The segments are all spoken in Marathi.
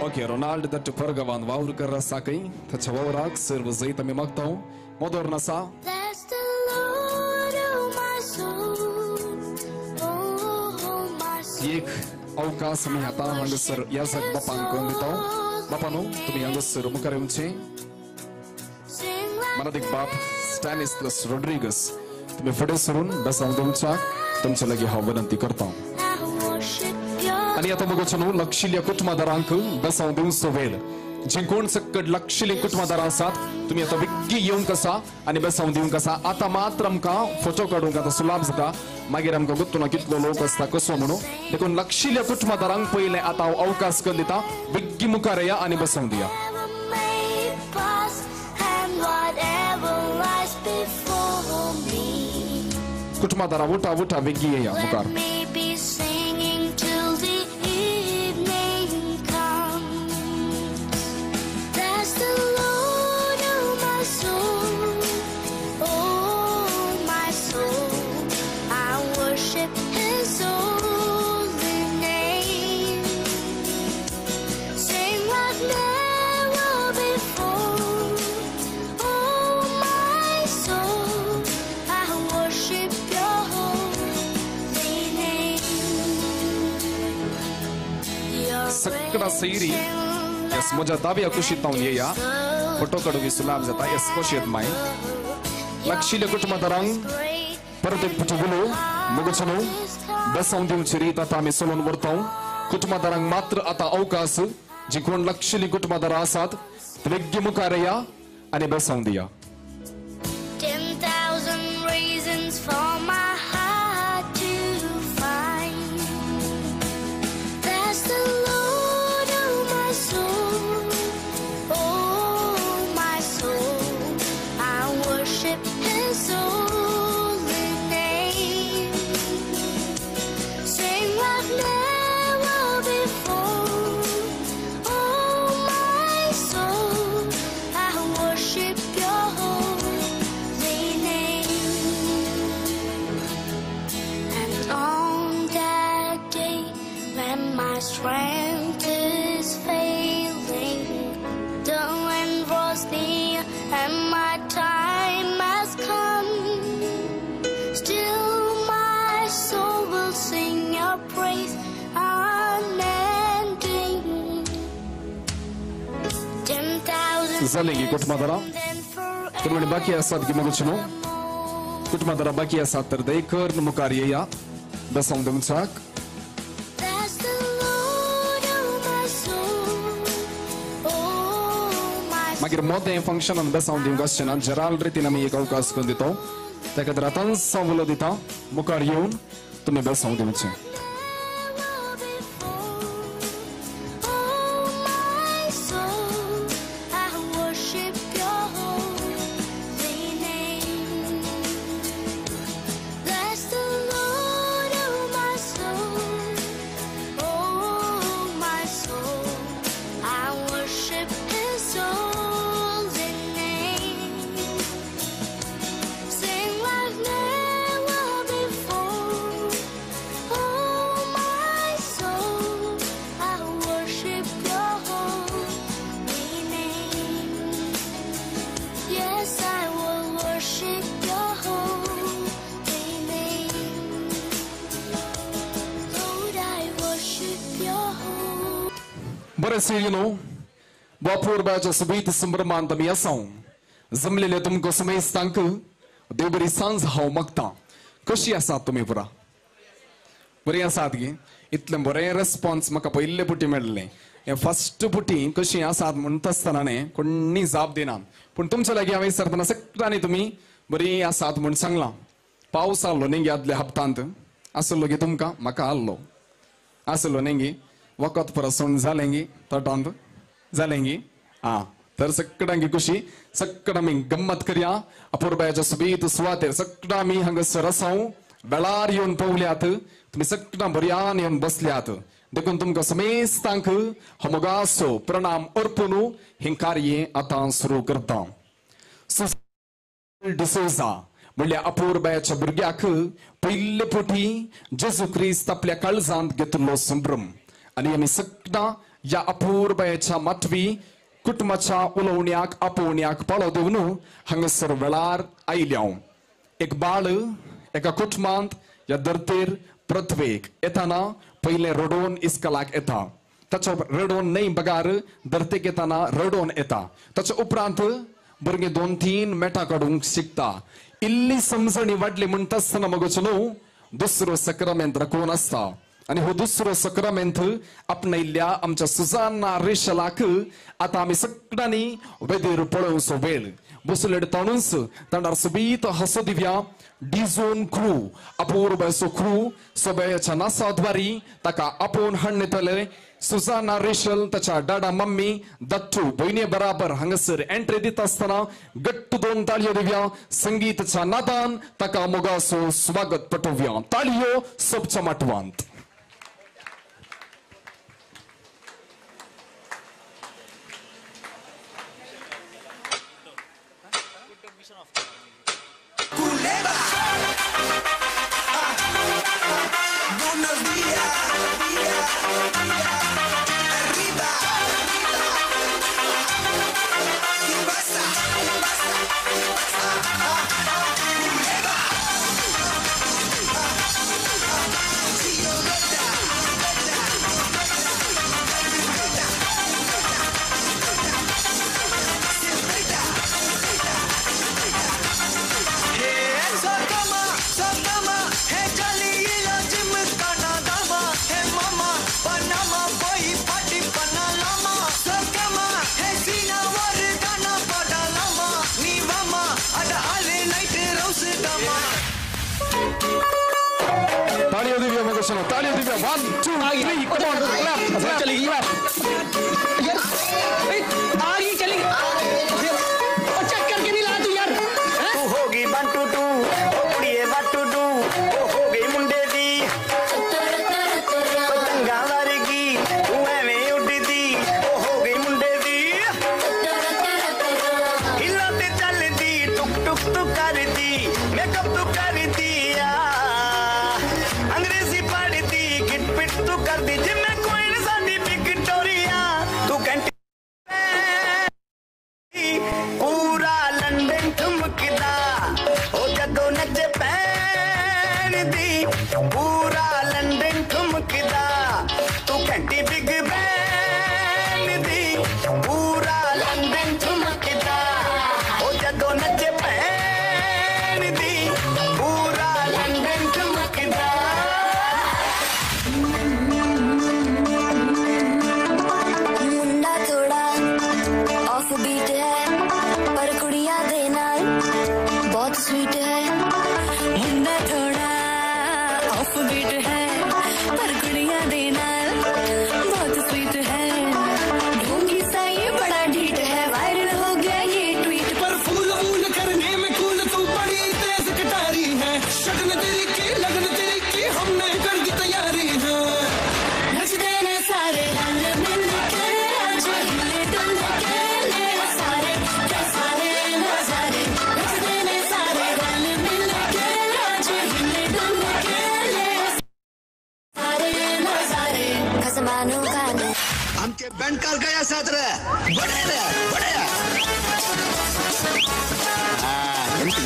Oké, Ronaldo dat pergawan waurker rasakai, tacha waurak servo zeita mi magtau, modor nasa. Bless the Lord, oh my soul, oh my soul. Yek aukas mi hata hangasar yasak bapan konditau, bapanu tumi hangasar mukaremche. Manadik bap Stanislas Rodriguez, tumi fede surun basang dumchak, tumcha lagi hawananti kartau. आणि आता मग चलो लक्षिल्या कुटुंबादारांक बसाव देऊन सोवेल जिंकून सकट लक्षिली कुटुंबादारांसात तुम्ही आता विग्गी येऊन कसा आणि बसाव देऊन कसा आता मात्र आमका फोटो काढून आता सुलाभ जाता मागीर आमका गुत्तुना कितलो लोक असता कसो म्हणू देखून लक्षिल्या कुटुंबादारांक पहिले आता अवकाश कर दिता विग्गी मुखार या आणि बसाव दिया कुटुंबादारा उठा उठा विग्गी या मुखार सकड़ा सैरी यस मजा दाबिया कुशित ताऊन ये या फोटो काढून सुलाभ जाता यस कोशित माय लक्षिले कुटुंबादारांग परत पुटुगुलो मुगचनो बसावून देऊन चिरीत आता आम्ही सोलून वरताऊ कुटुंबादारांग मात्र आता अवकाश जी कोण लक्षिली कुटुंबादारा आसात विग्गी मुखार या आणि बसावून दिया 10,000 reasons for my heart to find. That's the Lord of my soul, oh my soul. I worship His holy name. Sing like never before, oh my soul. I worship Your holy name. And on that day when my strength is failing, the end was near and my time has come. Still my soul will sing Your praise unending. 10,000 Zalegi kutumadara तुम्ही बाकी असतात की मग चलो कुटुंबादारा बाकी असतात तर दे कर मुखार या बसावून देऊन चाक That's the Lord of my soul, oh my soul. मागीर मोठे फंक्शन आणि बसावून देऊन कसं जराल रीतीने आम्ही एक अवकाश करून देतो त्या खातीर आतां सांगलो दिता मुखार येऊन तुम्ही बसावून देऊचे Брессино, Бапурбача Субит Сумбраман Тамиясаун, Замлили Тумко Сумей Станку, Дебри Санс Хау Макта, Кошия Сатумипура. Брия Садги, Itlem Bore response Makapoile Putti medley. A first to Putti, Koshia Sad Muntastanane, Kunni Zabdinam. Puntum Salagia Sartana Secretary to me, Bria Sat Munsangla, Pausa Loning Yad Lehaptant, Asologitumka, Makallo, Asolonengi. वक़्त पर सुन जालेंगी तटांत जालेंगी तर सक्कडांगी कुशी सक्कडामी गम्मत करिया अपूर्बाच्या सुबीत स्वातेर सक्कडामी हंगस रसाऊ बेलार येऊन पवल्यात तुम्ही सक्कडा बर्यान येऊन बसल्यात देखून तुमका समेस्तांक हमगासो प्रणाम अर्पणू हे कार्य आता सुरू करता डिसोजा म्हणल्या अपूर्बाच्या भुरग्याक पयले पोटी जेजू ख्रिस्त आपल्या काळजांत घेतलो संभ्रम आणि आम्ही सगळा या अपूर्वच्या मठवी कुटुंबाच्या उलवण्याक आपोवण्याक पाळो देवन हांगासर वेळार आयल्याव एक बाळ एका कुटुंबांत या धर्तेर प्रथवेक येताना पहिले रडोन इस्कलाक येता ताचो रडोन न्हय बगार धर्तेक येताना रडोन येता ताच्या उपरांत भुरगे 2-3 मेटां काडूंक शिकता इल्ली समजणी वाडली म्हणटा आसतना मगोच न्हू दुसरो सक्रामेंत राखून आसता आणि हो दुसरो सक्रामेंत आपणयल्ल्या आमच्या सुजान्ना रेशलाक आता आमी सगळ्यांनी वेदीर पळोवचो वेळ बसलेड ताणूच तांडार सोबीत हसो दिव्या डिझोन क्रू अपूर्व सो क्रू सोबयाच्या नासाद्वारी ताका आपोवन हाडनेतले सुजान्ना रेशल ताच्या डाडा मम्मी दट्टू भयणी बराबर हांगासर एंट्री दिता आसतना गट्ट 2 ताळयो दिव्या संगीतच्या नादान ताका मोगासो स्वागत पटोवया ताळयो सबच्या माटवांत तालियों दिव्या मगर सुनो तालियों दिव्या 1 2 3 come on clap चलेगी यार आगे चलेगी और चेक करके नहीं ला तू यार तू होगी 1 2 2 कुड़िए 1 2 2 ओ हो गई मुंडे दी पतंगा वारगी तू एवें उड़दी ओ हो गई मुंडे दी हिलते चलदी टुक टुक तू करदी मेकअप तू करदी अंग्रेजी पढ़ती किट पिट तू कर दी जिम्मे कोई न साडी विक्टोरिया तू घंटी पूरा लंदन ठुमकदा ओ जदों नच पैन दी पूरा लंदन ठुमकदा तू घंटी बिग बैन दी पूरा लंदन ठुमकदा ओ जदों नच पैन दी पूरा लंदन ठुमकदा मुंडा थोड़ा ऑफ बीट है पर कुड़ियां दे नाल बहुत स्वीट है मुंडा थोड़ा ऑफ बीट है पर कुड़ियां दे नाल बहुत स्वीट है ढोंगी सा ये बड़ा ढीठ है वायरल हो गया ये ट्वीट पर फूल फूल करने में कूल तू बड़ी तेज कटारी है शगन तेरी की लगन तेरी की हमने कर दी तैयारी है नचते ने सारे रंग मिल के आज हिले डुल के ले सारे नजारे नचते ने सारे रंग मिल के आज हिले डुल के ले सारे नजारे कसमानू खाने आमचे बँडकार गया सात्र बडे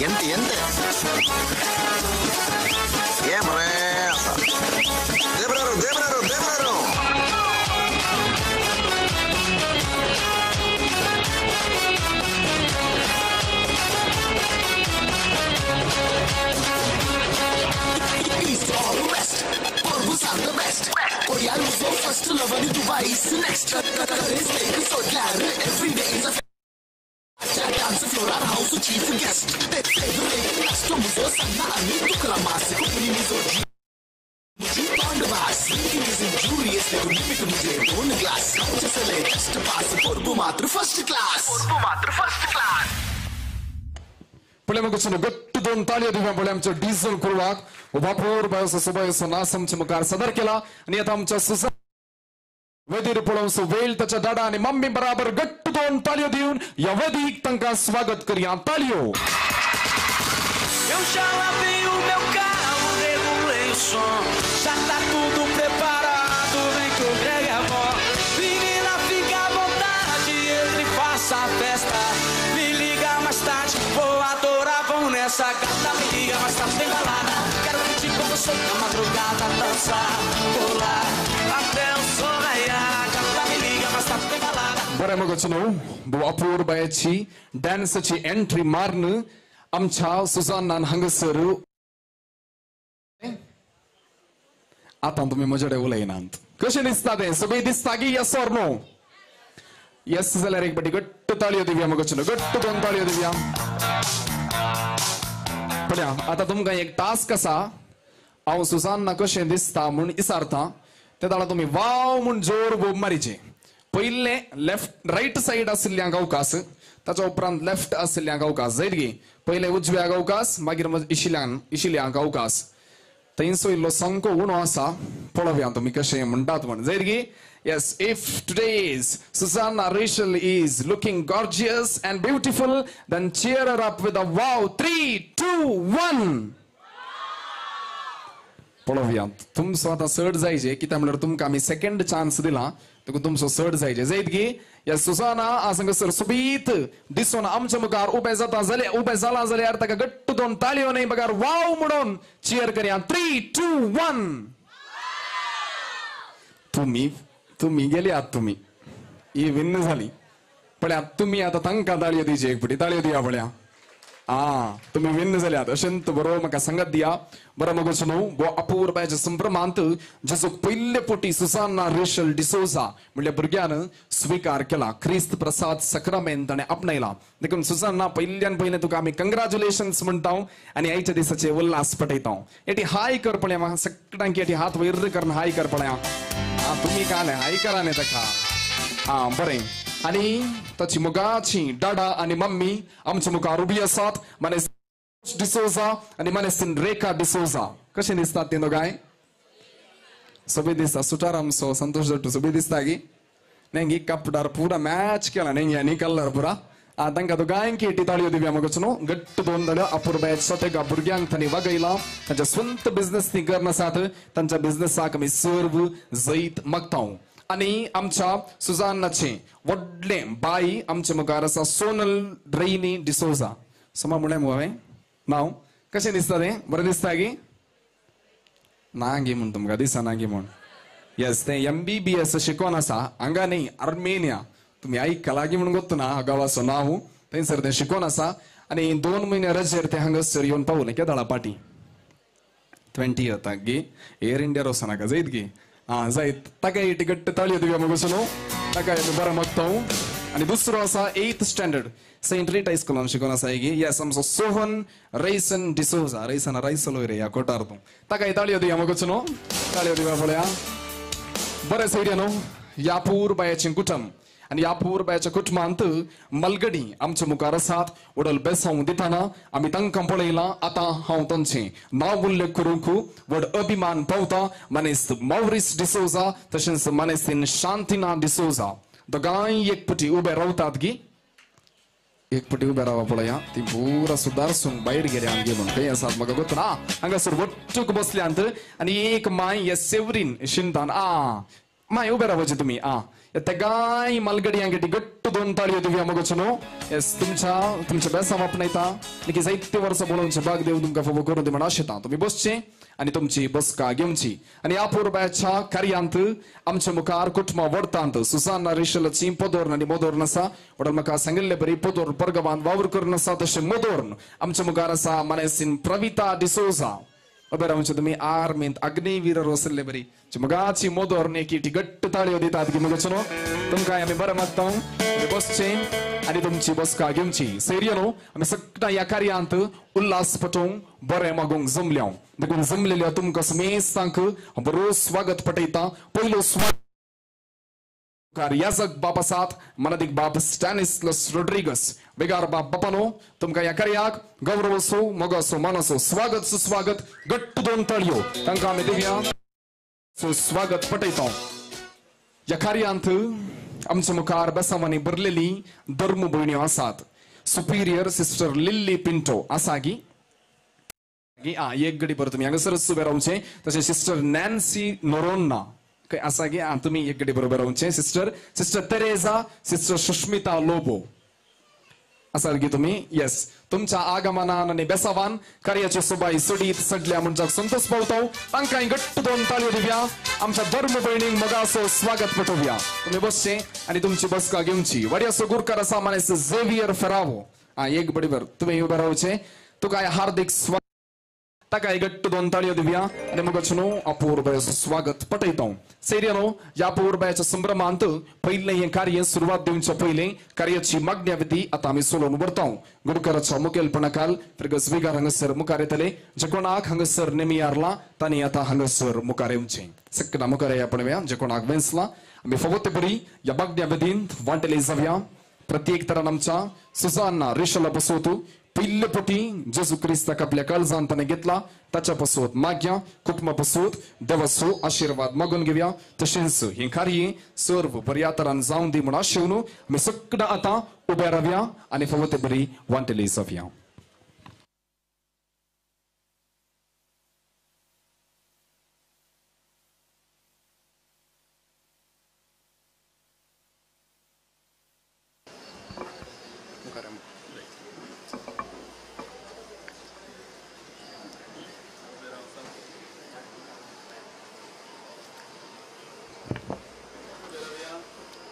ಎಂತ ಏಮ್ರೇ ದೇವ್ರಾರು East or West, Orbus are the best. Orial was so first to love and Dubai is next. It's like so glad every day is a dance floor our house chief guest. Favorite last to muzo sanna ani tukra mas kupni mizo ji pond vas thinking is injurious le to limit mujhe one glass just le just pass Orbu matra first class Pole magusno gottu 2 तालियों दिव्या पole आमच्या डिझेल कुरवाक उभापूर बायोसो सोबायोसो नासम चमकार सदर केला आणि आता आमच्या सुजा वेदीर पळोवचो वेळ ताच्या दाडा आणि मम्मी बराबर गट्ट 2 तालियों दिवन या वेदीक तांकां स्वागत करूया तालियों Eu já lavei o meu carro, regulei o som. Já tá tudo preparado, vem que o Greg é bom. Menina dança, gata me liga, mas tá sem balada. Quero curtir com você na madrugada, dançar, pular até o sol raiar. Gata me liga, mas tá sem balada. बरं मग चलो अपूर्बाची डान्सची एंट्री मारन आमच्या सुजाना हंगसर आता तुम्ही मजेडे उलयनात कशे दिसता ते सगळे दिसता की यस ऑर नो यस जाल्यार एक बटी गट्ट ताळयो दिवया मग चलो गट्ट दोन ताळयो दिवया पळया आता तुमका एक टास्क असा हांव सुजाना कशे दिसता म्हूण इसारता ते दाळा तुम्ही वाव म्हूण जोर बोब मारीचे पहिले लेफ्ट राईट साइड आशिल्ल्यांक अवकाश ताच्या उपरांत लेफ्ट आशिल्ल्यांक अवकाश जायत गे पहिले उजव्याक अवकाश मागीर इशिल्यांक अवकाश थंयसो इल्लो संको उणो आसा पळोवया तुमी कशें म्हणटात म्हण जायत गे yes if today's Susanna Rachel is looking gorgeous and beautiful then cheer her up with a wow 3 2 1 पळोवया तुमचो आतां सड जायचे कित्याक म्हणल्यार तुमकां आमी सेकंड चान्स दिला तुमचो सड जायचे जायत गे या सुजाना आज हांगासर सोबीत दिसून आमच्या मुखार उबे जाला जाल्यार ताका गट्ट दोन ताळयो न्ही बगार वाव म्हणून चियर करया 3 2 1 तुम्ही गेले आत तुम्ही ही विन्न झाली पळया तुम्ही आता तांकां ताळयो दिवची एक फुटी ताळयो दिया पळया तुम्ही विन्न जाल्यात अशेंत बरो म्हाका सांगत दिया बरो मगो सुनो बो अपूर्बाच्या संभ्रमांत जेजूक पयले पोटी सुजाना रेशल डिसोजा म्हणल्या भुरग्यान स्वीकार केला ख्रिस्त प्रसाद सक्रामेंत ताणें आपणायला देखून सुजाना पयल्यान पयलें तुका आमी कंग्रॅच्युलेशन्स म्हणटा आनी आयच्या दिसाचे उल्हास पटयता एटी हाय कर पळया म्हाका सगळ्यांक एटी हात वयर करून हाय कर पळया तुम्ही काय हाय करा न्ही ताका बरें आणि ताची मोगाची डाडा आणि मम्मी आमच्या मुखार उबी आसात मनेस डिसोजा आणि मनेसीन रेखा डिसोजा कशें दिसतात ते दोगांय सोबी दिसता सुटार आमचो संतोष जट्टू सोबी दिसता की नेंगी कपडार पुरा मॅच केला नेंगी आनी कलर पुरा तांकां दोगांयक एटी ताळयो दिवया मगो न्हू गट्ट दोन ताळयो अपूर्बाच्या तेगा भुरग्यांक तांणी वागयला तांच्या स्वंत बिझनेस ती करन आसात तांच्या बिझनेसाक आमी सर्व जैत मागता आणि आमच्या सुजानाचे व्हडले बाई आमच्या मुखार आसा सोनल ड्रेनी डिसोजा समा म्हळें मुगो हांवें नांव कशें दिसता तें बरें दिसता की ना गे म्हण तुमकां दिसना गे म्हण येस तें MBBS शिकोवन आसा हांगा न्ही आर्मेनिया तुमी आयकला गी म्हण गोत्तू ना गांवाचो नांव थंयसर तें शिकोवन आसा आनी 2 म्हयने रजेर तें हांगासर येवन पावलें केदाळा पाटी 20th गे एअर इंडियार वचनाका जायत गे जायत ताका एक गट्ट ताळयो दिवया मगो सुनो ताका बरो मागता आनी दुसरो आसा 8th स्टँडर्ड सेंट रिटा स्कुलान शिकोवन आसा गे येस आमचो सोहन रेसन डिसोजा रेसन रायसलो रे ह्या कोटार तूं ताका ताळयो दिवया मगो सुनो ताळयो दिवया पळया बरें सैर्यानो यापूर बायाचें कुटुंब आणि यापूर बायाच्या कुटुंबांत मलगडी आमच्या मुखार आसात वडल बेसांव दिताना आमी तांकां पळयलां आतां हांव तांचें नांव उल्लेख करूंक व्हड अभिमान पावता मनेस मौरिस डिसोजा तशेंच मनेसीन शांतिना डिसोजा दोगांय एक पटी उबे रावतात गी एक पटी उबे रावा पळया ती पुरा सुदारसून भायर गेल्या आमगे म्हूण खंय आसात म्हाका गोत्तना हांगासर वट्टूक बसल्यांत आनी एक माय हे सेवरीन शिंतान माय उबे रावचे तुमी तेगाय मलगडयांक गट्ट दोन ताळयो दिवया मगो न्हू येस तुमच्या बेसांव आपणयता देखीक जायते वर्सां बोलोवचे भाग देव तुमकां फावो करून दी म्हण आशेता तुमी बसचें आनी तुमची बसका घेवची आनी ह्या पुरबाच्या कार्यांत आमच्या मुखार कुटुंबा वर्तांत सुजाना रेशलची पोदोर्न आनी मोदोर्न आसा वडल म्हाका सांगिल्ले बरी पोदोर परगवान वावर करून आसा तशें मोदोर्न आमच्या मुखार आसा मनेसीन प्रविता डिसोजा उबे रावचे तुमी आर्मींत अग्निवीर वसल्ले बरी मगाची मोदोर्न एक गट्ट ताळयो दितात की मगो न्हू तुमकां आमी बरें मागता बसचें आनी तुमची बसका घेवची सैर्यानो आमी सगळ्या ह्या कार्यांत उल्हास पटोवंक बरें मागोवंक जमल्या देखून जमलेल्या तुमकां समेस्तांक बरो स्वागत पटयता पयलो स्वागत याजक बाप आसात मनादीक बाप स्टॅनिस्लस रोड्रिगस बेगार बाप बापानो तुमकां ह्या कार्याक गौरव असो मोग असो मन असो स्वागत सुस्वागत गट्ट दोन ताळयो तांकां आमी दिवया स्वागत पटयता ह्या कार्यांत आमच्या मुखार बेसांवांनी भरलेली धर्म भयण्यो आसात सुपिरियर सिस्टर लिल्ली पिंटो आसा गी एक गडी परत तुमी हांगासरच उबे रावचें तशें सिस्टर नॅन्सी नोरोन्ना आसा गे तुमी एक गडी बरोबर रावचें sister Teresa sister Sushmita Lobo असाल की तुम्ही येस तुमच्या आगमनान आणि बेसावान कार्याची सुबाई सुडीत सडल्या म्हणजाक संतोष पावतो तांकां घट्ट दोन ताळयो दिवया आमच्या धर्म भयणींक मगासो स्वागत पटोवया तुम्ही बसचे आणि तुमची बसका घेवची वडियासो गुरकार असा मानेस झेवियर फेरावो एक बडीवर तुम्ही उभे रावचे तुका हार्दिक स्वागत ताका घट्ट दोन ताळयो दिवया आणि मग अपूर्व स्वागत पटयतो सेरियानो या अपूर्वच्या संभ्रमांत पहिले हे कार्य सुरुवात दिवच्या पहिले कार्याची मागण्या विधी आता आम्ही सोलोवन उरतो गुरुकाराच्या मुखेलपणाखाल फिरगस विगार हांगसर मुखार येतले जे कोणाक हांगसर नेमी यारला तांणी आता हांगसर मुखार येवचे सक्कना मुखार या पणव्या जे कोणाक वेंसला आम्ही फवते बरी या मागण्या विधींत वांटले जावया प्रत्येक तरान आमच्या सुजान्ना रेशला बसवतो पहिले पोटी जेजू क्रिस्ताक आपल्या काळजांताने घेतला ताच्या पासून माग्या कुटुंबा पासून देवाचो आशीर्वाद मागून घेवया तशेंच हे कार्य सर्व बऱ्या तरान जावन दी म्हणून आशेवन आमी सगळा आता उभे रावया आणि फवते बरी वांटले जावया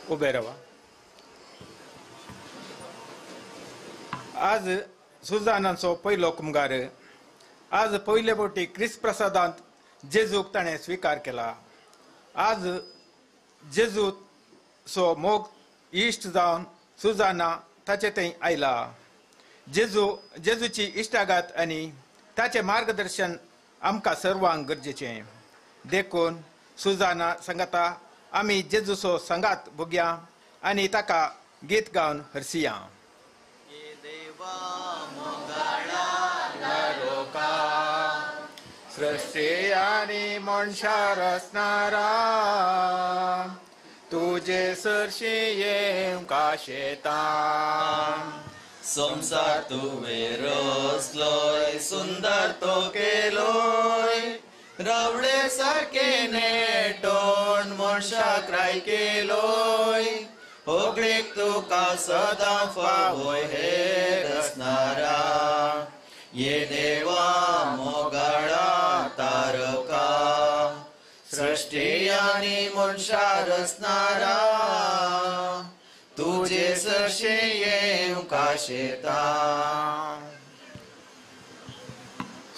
उभे राहा आज सुजानाचो पयलो कुमगार आज पयले फावटी क्रिस्त प्रसादांत जेजूक ताणें स्वीकार केला आज जेजूचो मोग इश्ट जावन सुजाना ताचे थंय आयला जेजूची इश्टागात आनी ताचे मार्गदर्शन आमकां सर्वांक गरजेचें देखून सुजाना सांगता आमी जेजूचो संगात भोगया आनी ताका गीत गावन हरसिया सृष्टी आनी मनशा रचणारा तुजे सरशी काशेता संसार तुवें रचलोय सुंदर तो केलोय रवळे सारखे नेटोन मनशाक राय केलोय होगळीक तुका सदां फावोय हे रचणारा ये देवा मोगाळा तारका सृष्टी आनी मनशा रचणारा तुजे सरशे येव काशेता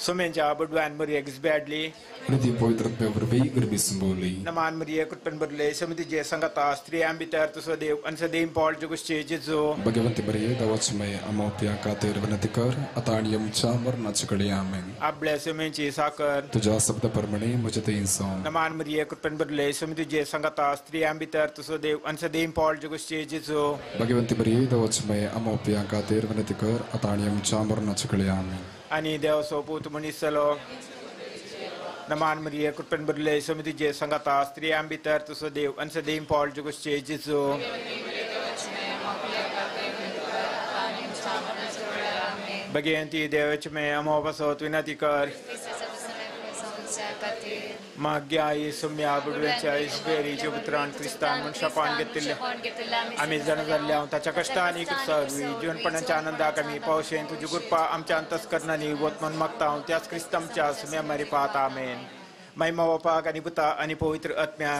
सुमेंच्या बुडवान मरिया गिसबॅडली Ridi poitrat bevrbi grbi symboli. Naman Maria kutpan berle samiti je sangata stri ambitar tu sadev ansadeim Paul jugusche jezo Bhagavanti Maria dawachmay amopya kater vanatikar ataniyam chamar nachkali amen. able sumenchi sakar तुझ्या शब्द परमणे मुझते इंसान Naman Maria kutpan berle samiti je sangata stri ambitar tu sadev ansadeim Paul jugusche jezo Bhagavanti Maria dawachmay amopya kater vanatikar ataniyam chamar nachkali amen. ani dev soput munisalo Naman Maria kutpan berle samiti je sangata stri ambitar tu sadev ansadeim Paul jugusche jezo Bhagiyanti devachme amopasot vinatikar Magyai sumya budvecha isberi jubutran kristan manshapan getille आम्ही जणजल्ल्या ताच्या कष्टाने सर्वी जीवनपणाच्या आनंदा कमी पावशेन तुझी कृपा आमच्या अंतस्करणाने वतमन मागता त्याच क्रिस्तांच्या सुम्या मारी पाहत आमेन महिमा वपाक आणि पुता आणि पवित्र आत्म्या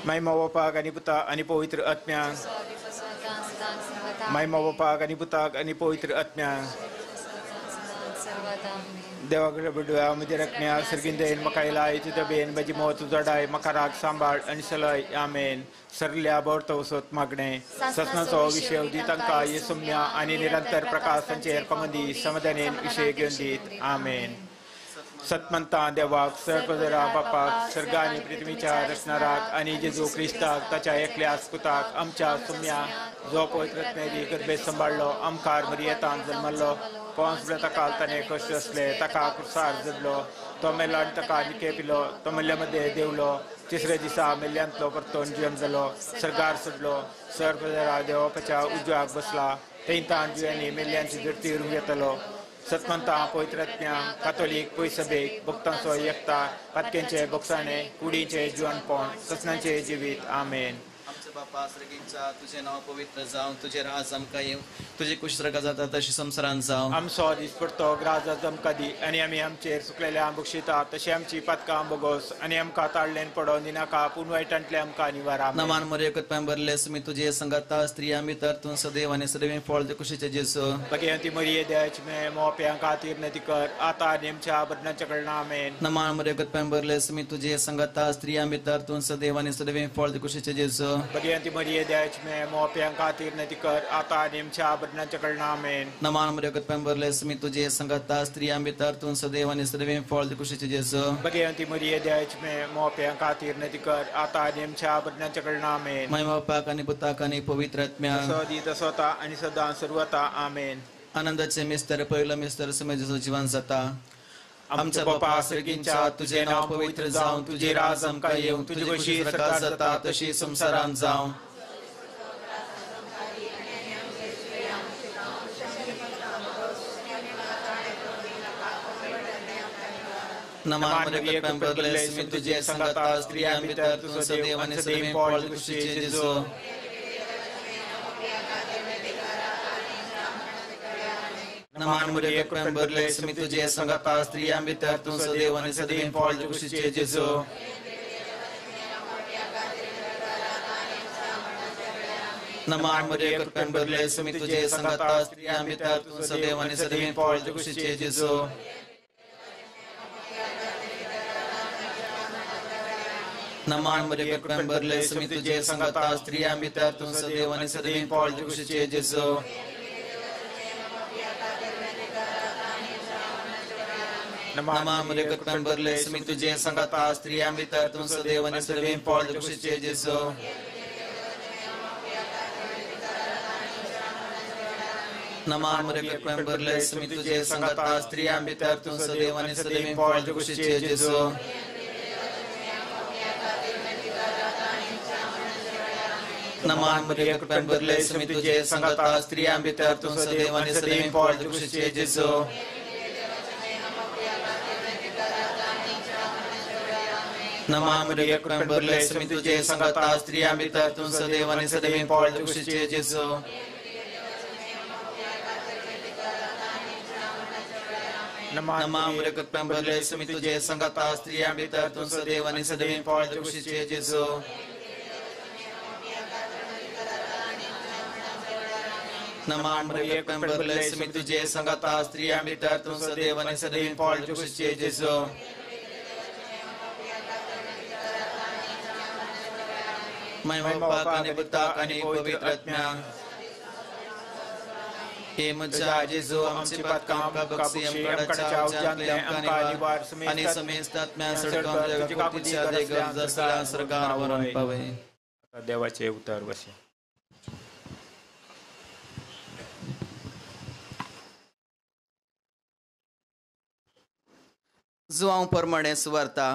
महिमा वपाक आणि पुता आणि पवित्र आत्म्या महिमा वपाक आणि पुता आणि पवित्र आत्म्या देवाकडे बुडव्या मध्ये रखण्या सरगिंदेन मकायला तुझ्या बेन बजी मो तुझा डाय मकाराग सांभाळ आणि सलय आमेन सरल्या बोर्तवसोत मागणे ससनाचो विषय उदितांका येसुम्या आणि निरंतर प्रकाशांचे हेरपामंदी समाधानेन विषय घेऊन दीत आमेन सत्मंता देवाक सर्वदरा बापाक सर्गानी पृथ्वीच्या रचणाराक आणि जेजू क्रिस्ताक ताच्या एकल्या पुताक आमच्या सुम्या जो पवित्रत्मेदी गर्भे सांभाळलो आमकार मरियेतान जन्मलो पोंस ताका ताणे कष्ट असले ताका कुसार जडलो तो मेलो आनी ताका निकेपिलो तो मेल्ल्यामध्ये देवलो तिसऱ्या दिसा मेल्ल्यांतलो परतोन जीवन जालो सरगार सोडलो सर्वदरा देवाच्या उजवाक बसला तेंतान जुयांनी मेल्ल्यांची धरती उरूंक येतलो सत्मंता पवित्रत्म्या कातोलीक पयसबेक भक्तांचो एकता पातकेंचे भोगसाणे कुडीचे जुवानपण ससनांचे जिवीत आमेन आमच्या बापा सर्गींचा तुझे नाव पवित्र जावं तुझे राज आमकां येवं तुझी कुशरका जाता तशी संवसारांत जावं आमचो दीस पडतो राजा आमकां दी आनी आमी आमचेर सुकलेल्या बक्षिता तशी आमची पातकां बोगोस आनी आमकां ताळ्ळेन पडोवन दिनाका पूण वायटांतले आमकां निवारा नमान मरेकत भरलेस मी तुझे संगता स्त्रिया भितर तूं सदैव आनी सदैव फळ दे कुशीचे जेसू भगवंती मरिये देवाची मे मोप्यां खातीर नदी कर आता आनी आमच्या बदनाच्या कडना आमेन नमान मरेकत भरलेस मी तुझे संगता स्त्रिया भितर तूं सदैव आनी सदैव फळ दे कुशीचे जेसू भगवंती मरिये देवाची मे मोप्यां खातीर नदी कर आता आनी आमच्या बदनाच्या कडना आमेन नमान मरेकत भरलेस मी तुझे संगता स्त्रिया भितर तूं सदैव आनी सदैव फळ दे कुशीचे जेसू भगवंती मरिये देवाची मे मोप्यां खातीर नदी कर आता आनी आमच्या बदनाच्या कडना आमेन महिमा बापाक आनी पुताक आनी पवित्र आत्म्या सदी तसोता आनी सदां सर्वता आमेन आनंदाचे मिस्तर पहिलं मिस्तर समय जसं जीवन जाता आमच्या बापा सर्गींच्या तुझे नाव पवित्र जावं तुझे राज आमकां येवं तुझी कशी सरकार जाता तशी संवसारांत जावं नमान मरेकत भरलेस मी तुझे संगता स्त्रिया भितर तूं सदैव आनी सदैव फळ दे कुशीचे जेसू नमान मरेकत भरलेस मी तुझे संगता स्त्रिया भितर तूं सदैव आनी सदैव फळ दे कुशीचे जेसू नमान मरेकत भरलेस मी तुझे संगता स्त्रिया भितर तूं सदैव आनी सदैव फळ दे कुशीचे जेसू नमान मरेकत भरलेस मी तुझे संगता स्त्रिया भितर तूं सदैव आनी सदैव फळ दे कुशीचे जेसू नमान मरेकत भरलेस मी तुझे संगता स्त्रिया भितर तूं सदैव आनी सदैव फळ दे कुशीचे जेसू नमान मरेकत भरलेस मी तुझे संगता स्त्रिया भितर तूं सदैव आनी सदैव फळ दे कुशीचे जेसू नमान मरेकत भरलेस मी तुझे संगता स्त्रिया भितर तूं सदैव आनी सदैव फळ दे कुशीचे जेसू नमान मरेकत भरलेस मी तुझे संगता स्त्रिया भितर तूं सदैव आनी सदैव फळ दे कुशीचे जेसू नमान मरेकत भरलेस मी तुझे संगता स्त्रिया भितर तूं सदैव आनी सदैव फळ दे कुशीचे जेसू नमान मरेकत भरलेस मी तुझे संगता स्त्रिया भितर तूं सदैव आनी सदैव फळ दे कुशीचे जेसू महिमा बापाक आनी पुताक आनी पवित्र आत्म्या हे म्हज्या जेजू आमची पातकां आमकां बक्षी आमकां जावजांतले आमकां निवार आनी समेस्त आत्म्या सडकां जगतीच्या देगांत जसल्या सरकार वरून पावे देवाचे उतर वशे जुवांव परमणे सुवार्ता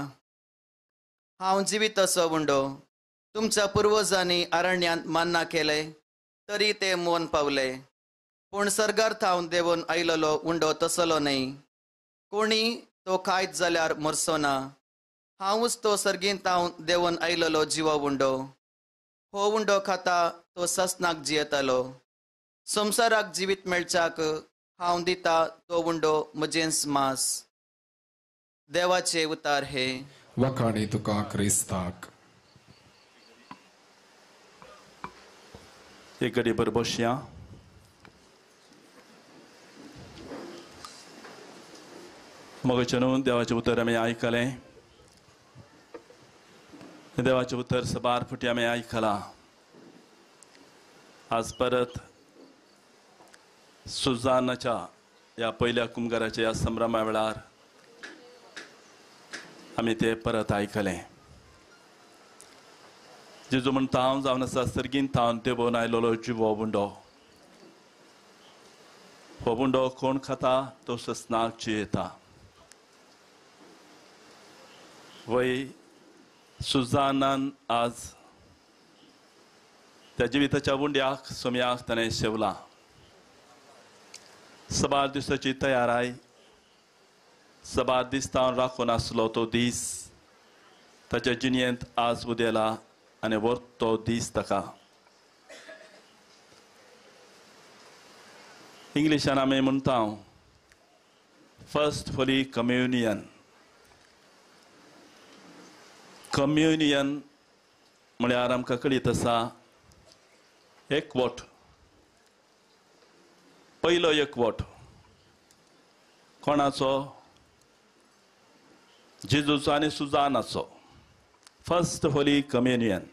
हांव जिवीत असो उंडो तुमच्या पुर्वजांनी अरण्यांत मान्ना केले तरी ते मोन पावले पूण सर्गार थावन देवून आयलोलो उंडो तसलो न्ही कोणी तो खायत जाल्यार मरचो ना हांवूच तो सर्गीन थावन देवून आयलोलो जिवो उंडो हो उंडो खाता तो ससनाक जियेतालो संवसाराक जिवीत मेळच्याक हांव दिता तो उंडो म्हजेंच मास देवाचे उतार हे वखाणी तुका क्रिस्ताक एक घडी भर बसया मगचे न्हू देवाचें उतर आमी आयकलें देवाचें उतर सबार फुटी आमी आयकलां आज परत सुजानाच्या ह्या पयल्या कुमगाराच्या ह्या संभ्रमा वेळार आमी ते परत आयकलें जेजू म्हण तांव जावन आसा सर्गीन थावन देवून आयलोलो जिवो बुंडो हो बुंडो कोण खाता तो ससनाक जियेता वय सुजानान आज त्या जिविताच्या बुंड्याक सोम्याक ताणें शेवला सबार दिसाची तयाराय सबार दीस तावन राखून आसलो तो दीस ताच्या जिणयेंत आज उदेला आनी वर्त तो दीस ताका. इंग्लिशान आमी म्हणटा फर्स्ट होली कम्युनियन. कम्युनियन म्हळ्यार आमकां कळीत आसा एकवट, पयलो एकवट कोणाचो? जेजूचो आनी सुजानाचो. First holy communion.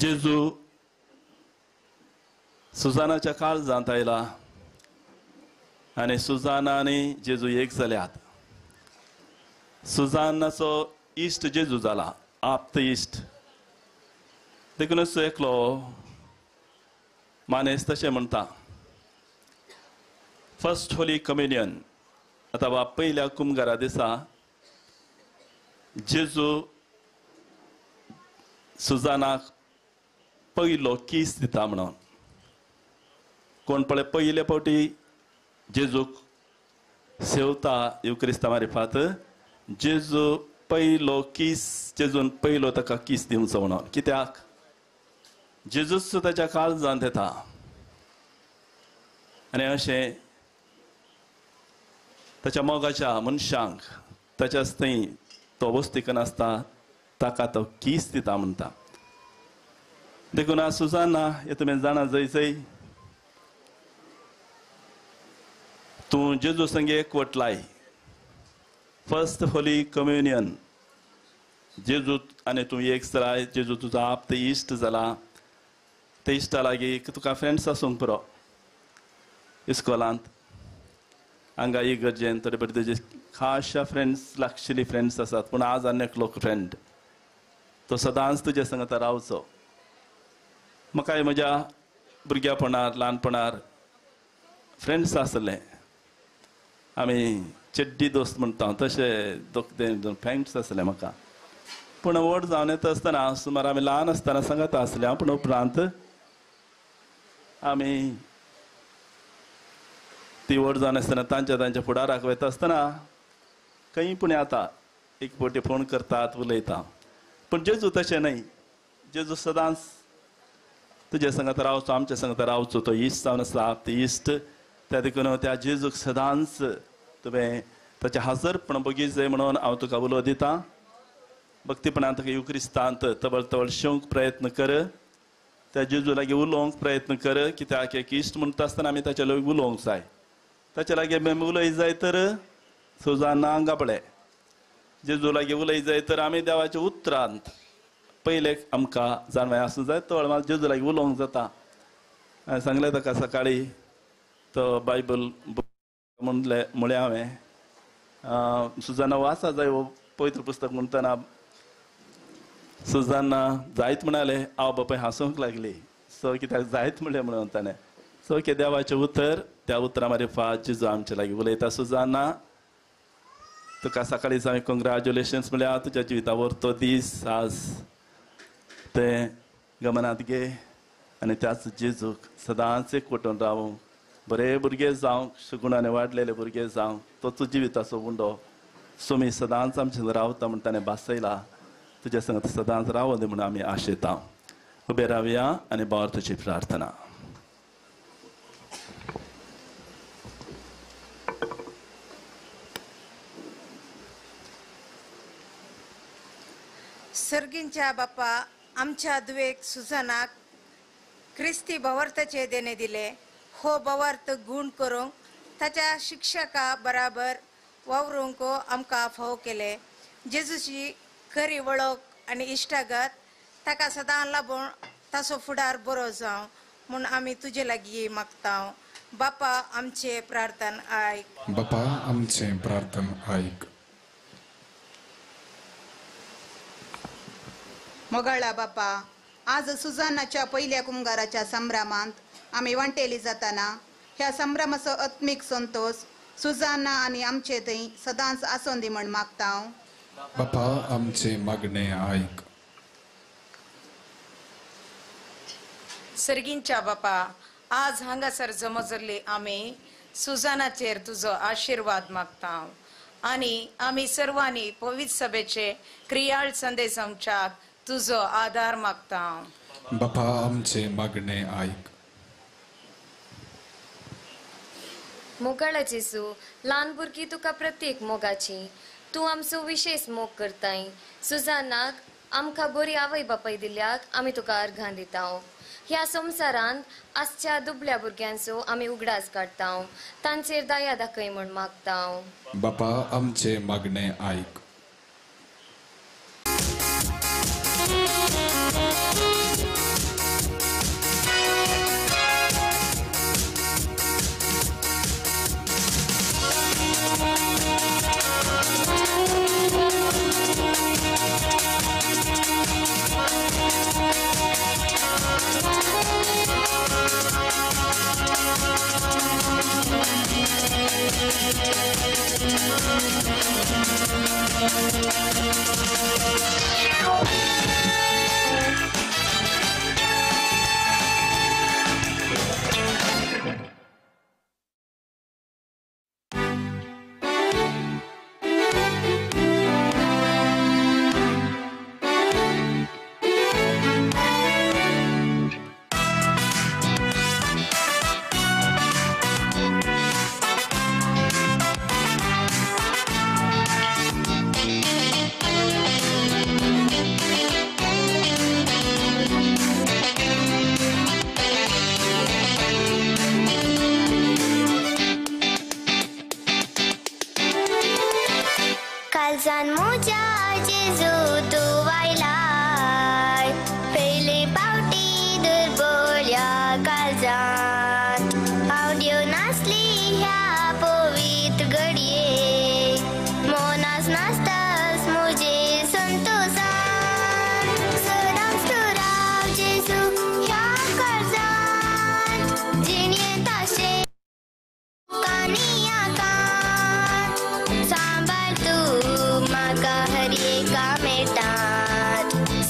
जेजू सुजानाच्या काळजांत आयला आनी सुजाना आनी जेजू एक जाल्यात. सुजानाचो इश्ट जेजू जाला, आप्त इश्ट. देखूनच एकलो मानेस तशें म्हणटा फर्स्ट होली कम्युनियन अथवा पयल्या कुमगारा दिसा जेजू सुजानाक पयलो किस दिता म्हणून. कोण पळय पयले फावटी जेजूक सेवता युक्रिस्ता मार्फत जेजू पयलो किस जेजून पयलो ताका किस दिवचो म्हणून. कित्याक? जेजूच ताच्या काळजांत येता आनी अशें ताच्या मोगाच्या मनशांक ताच्याच थंय तो वस्तीकन आसता ताका तो किस दिता म्हणटा. देखून आज सुजाना हे तुमी जाणा जंय तूं जेजू संगे एकवट लाय. First holy communion. जेजू आनी तूं एक जालाय. जेजू तुजो आप्त इश्ट जाला. ते इश्टा लागीं तुका फ्रेंड्स आसूंक पुरो. इस्कॉलांत हांगा इगर्जेन थोडे बरे तुजे खाशा फ्रेंड्स लागशिल्ली फ्रेंड्स आसात. पूण आज आनी एकलो फ्रेंड तो सदांच तुजे संगत रावचो. म्हाकाय म्हज्या भुरग्यापणार ल्हानपणार फ्रेंड्स आसले. आमी चेड्डी दोस्त म्हणटा तशे दोन फ्रेंड्स आसले म्हाका. पूण व्हड जावन येता आसतना सुमार आमी ल्हान आसतना सांगात आसले. पूण उपरांत आमी ती व्हड जावन आसतना तांच्या फुडाराक वयता आसतना खंय पूण येता एक फावटी फोन करतात उलयता. पूण जेजू तशें न्हय. जेजू सदांच तुजे संगत रावचो आमचे संगत रावचो. तो इश्ट जावन आसा ती इश्ट. त्या देखून त्या जेजूक सदांच तुवें ताचें हाजरपण बगीत जाय म्हणून हांव तुका उलो दितां. भक्तीपणान ताका युक्रिस्तांत तबळ तबळ शेवंक प्रयत्न कर. त्या जेजू लागीं उलोवंक प्रयत्न कर. कित्याक एक इश्ट म्हणटा आसतना आमी ताचे लागीं उलोवंक जाय. ताचे लागीं आमी उलय जाय तर सुजाना गाबडे. जेजू लागीं उलय जाय तर आमी देवाच्या उतरांत पयले आमकां जाणवाय आसूं जाय. तो वेळार जेजू लागीं उलोवंक जाता. हांवें सांगलें ताका सकाळीं तो बायबल म्हळें हांवें सुजाना वाचा जाय हो पवित्र पुस्तक म्हणटना सुजाना जायत म्हणाले हांव बापाय हांसूंक लागली. सो कित्याक जायत म्हणलें म्हणून ताणें. सो की देवाचें उतर त्या उतरा मार्फत जेजू आमचे लागीं उलयता. सुजाना तुका सकाळीं हांवें कॉंग्रॅच्युलेशन्स म्हळ्यार तुज्या जिवितावर तो दीस आज ते गमनांत घे आनी त्याच जेजूक सदांच एकवटून रावूंक बरे भुरगे जावंक सुगुणाने वाडलेले भुरगे जावंक तो जिविताचो उंडो सुमी सदांच आमचे रावता म्हण ताणें भासयला. तुजे संगत सदांच रावो दी म्हणून आमी आशेता. उबे रावया आनी बार तुजी प्रार्थना. सर्गींच्या बाप्पा आमच्या दुवेक सुजानाक क्रिस्ती भवर्ताचे देणे दिले. हो भवर्त गुण करूंक ताच्या शिक्षका बराबर वावरूंक आमकां फाव केले. जेजूची खरी वळख आनी इश्टागत ताका सदां लाबून ताचो फुडार बरो जावं म्हूण आमी तुजे लागीं मागता. बापा आमचे प्रार्थन आयक. बापा आमचे प्रार्थन आयक. मोगाळा बापा आज सुजानाच्या पहिल्या कुंगाराच्या संभ्रमांत आमी वांटेली जाताना ह्या संभ्रमाचो आत्मीक संतोष सुजाना आनी आमचे थंय सदांच आसूं दी म्हण मागता. बापा आमचे मागणे आयक. सर्गींच्या बापा आज हांगासर जमजल्ली आमी सुजानाचेर तुजो आशिर्वाद मागता. आणि आम्ही सर्वांनी पवित्र सभेचे क्रियाळ संदेश आमच्याक तुझो आधार मागता. बापा आमचे मागणे ऐक. मोगाळा जेसू ल्हान भुरगीं तुका प्रत्येक मोगाची तूं आमचो विशेष मोग करताय. सुजानाक आमकां बरी आवय बापाय दिल्याक आमी तुका अर्घां दिता. ह्या संवसारांत आसच्या दुबळ्या भुरग्यांचो आमी उगडास काडटा. तांचेर दया दाखय म्हूण मागता. बापा आमचे मागणे ऐक. कालजान मोजा जेजू तू वायलाय पयले पावटी दुर्बोल्या कालजान पावड्यो नासली ह्या पवित्र घडये मोनास नासतास मुजे संतोषान सदांच तू राव जेजू ह्या काळजान जिणे ताशे कानिया